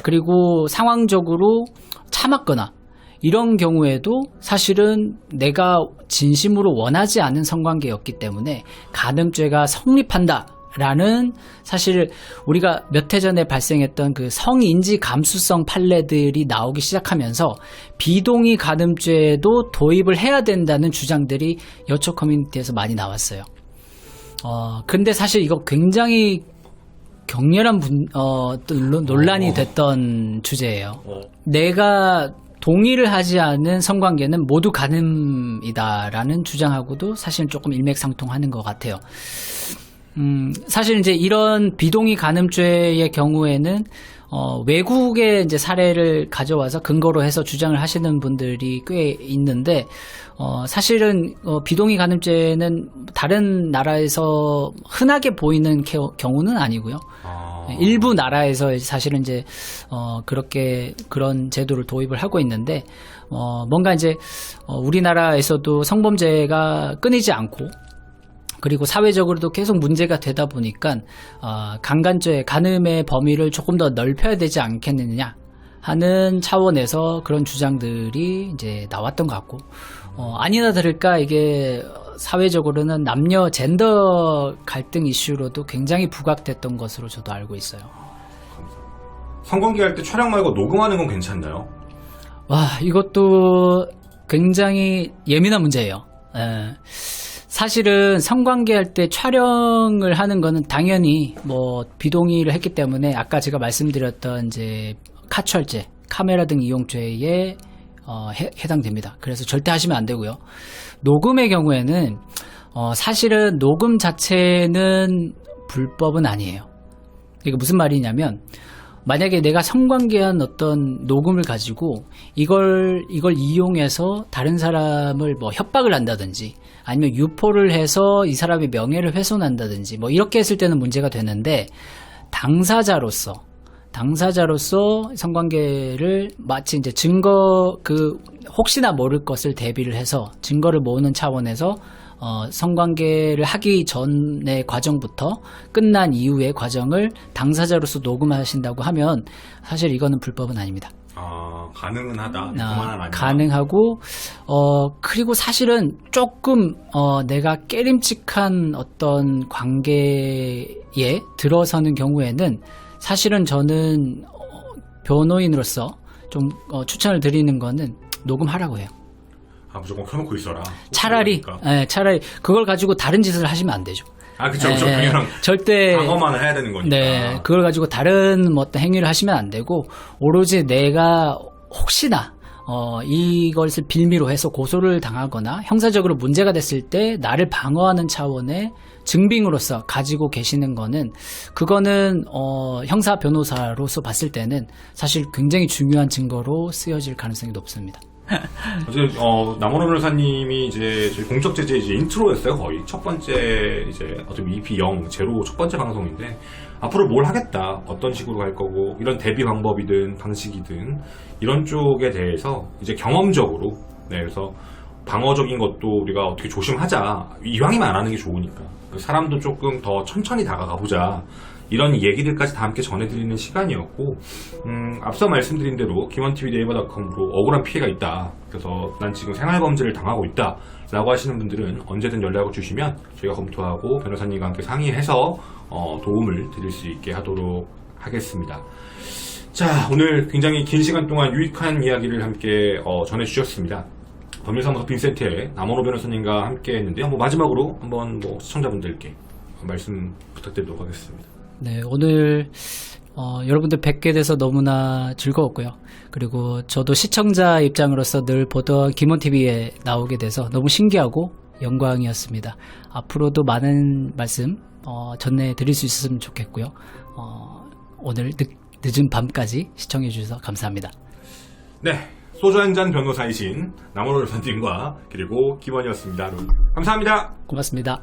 [SPEAKER 2] 그리고 상황적으로 참았거나 이런 경우에도 사실은 내가 진심으로 원하지 않은 성관계였기 때문에 간음죄가 성립한다라는 사실 우리가 몇 해 전에 발생했던 그 성인지 감수성 판례들이 나오기 시작하면서 비동의 간음죄도 도입을 해야 된다는 주장들이 여초 커뮤니티에서 많이 나왔어요. 근데 사실 이거 굉장히 격렬한 논란이 됐던 주제예요. 내가 동의를 하지 않은 성관계는 모두 간음이다라는 주장하고도 사실 조금 일맥상통하는 것 같아요. 사실 이제 이런 비동의 간음죄의 경우에는 외국의 이제 사례를 가져와서 근거로 해서 주장을 하시는 분들이 꽤 있는데 사실은 비동의 간음죄는 다른 나라에서 흔하게 보이는 경우는 아니고요. 일부 나라에서 사실은 이제 그렇게 그런 제도를 도입을 하고 있는데 뭔가 이제 우리나라에서도 성범죄가 끊이지 않고 그리고 사회적으로도 계속 문제가 되다 보니까 강간죄, 간음의 범위를 조금 더 넓혀야 되지 않겠느냐 하는 차원에서 그런 주장들이 이제 나왔던 것 같고 아니나 다를까 이게 사회적으로는 남녀 젠더 갈등 이슈로도 굉장히 부각됐던 것으로 저도 알고 있어요.
[SPEAKER 1] 성관계 할 때 촬영 말고 녹음하는 건 괜찮나요?
[SPEAKER 2] 와, 이것도 굉장히 예민한 문제예요. 사실은 성관계 할 때 촬영을 하는 거는 당연히 뭐 비동의를 했기 때문에 아까 제가 말씀드렸던 이제 카철죄, 카메라 등 이용죄에 해당됩니다. 그래서 절대 하시면 안 되고요. 녹음의 경우에는 사실은 녹음 자체는 불법은 아니에요. 이게 무슨 말이냐면 만약에 내가 성관계한 어떤 녹음을 가지고 이걸 이용해서 다른 사람을 뭐 협박을 한다든지 아니면 유포를 해서 이 사람의 명예를 훼손한다든지 뭐 이렇게 했을 때는 문제가 되는데 당사자로서 성관계를 마치 이제 증거 혹시나 모를 것을 대비를 해서 증거를 모으는 차원에서 성관계를 하기 전의 과정부터 끝난 이후의 과정을 당사자로서 녹음하신다고 하면 사실 이거는 불법은 아닙니다.
[SPEAKER 1] 가능은 하다. 그만은
[SPEAKER 2] 가능하고 그리고 사실은 조금 내가 깨림칙한 어떤 관계에 들어서는 경우에는 사실은 저는 변호인으로서 좀 추천을 드리는 거는 녹음하라고 해요.
[SPEAKER 1] 무조건 켜놓고 있어라.
[SPEAKER 2] 차라리 그걸 가지고 다른 짓을 하시면 안 되죠.
[SPEAKER 1] 그쵸. 그냥
[SPEAKER 2] 절대
[SPEAKER 1] 방어만 해야 되는 거니까.
[SPEAKER 2] 네, 그걸 가지고 다른 뭐 어떤 행위를 하시면 안 되고 오로지 내가 혹시나 이것을 빌미로 해서 고소를 당하거나 형사적으로 문제가 됐을 때 나를 방어하는 차원의 증빙으로서 가지고 계시는 거는 그거는 형사 변호사로서 봤을 때는 사실 굉장히 중요한 증거로 쓰여질 가능성이 높습니다.
[SPEAKER 1] 남원호 변호사님이 이제 저희 공적 제재 이제 인트로였어요. 거의 첫 번째 이제 어차피 EP 0 제로 첫 번째 방송인데 앞으로 뭘 하겠다, 어떤 식으로 갈 거고 이런 대비 방법이든 방식이든 이런 쪽에 대해서 이제 경험적으로 그래서 방어적인 것도 우리가 어떻게 조심하자. 이왕이면 안 하는 게 좋으니까 사람도 조금 더 천천히 다가가 보자. 이런 얘기들까지 다 함께 전해드리는 시간이었고 앞서 말씀드린 대로 김원TV 네이버닷컴으로 억울한 피해가 있다. 그래서 난 지금 생활범죄를 당하고 있다 라고 하시는 분들은 언제든 연락을 주시면 저희가 검토하고 변호사님과 함께 상의해서 도움을 드릴 수 있게 하도록 하겠습니다. 자, 오늘 굉장히 긴 시간 동안 유익한 이야기를 함께 전해주셨습니다. 법률사무소 빈센트의 남원호 변호사님과 함께 했는데요. 마지막으로 한번 시청자분들께 말씀 부탁드리도록 하겠습니다.
[SPEAKER 2] 네, 오늘 여러분들 뵙게 돼서 너무나 즐거웠고요. 그리고 저도 시청자 입장으로서 늘 보던 김원TV에 나오게 돼서 너무 신기하고 영광이었습니다. 앞으로도 많은 말씀 전해드릴 수 있었으면 좋겠고요. 오늘 늦은 밤까지 시청해 주셔서 감사합니다.
[SPEAKER 1] 네, 소주 한잔 변호사이신 남원호 변호사님과 그리고 김원이었습니다. 감사합니다.
[SPEAKER 2] 고맙습니다.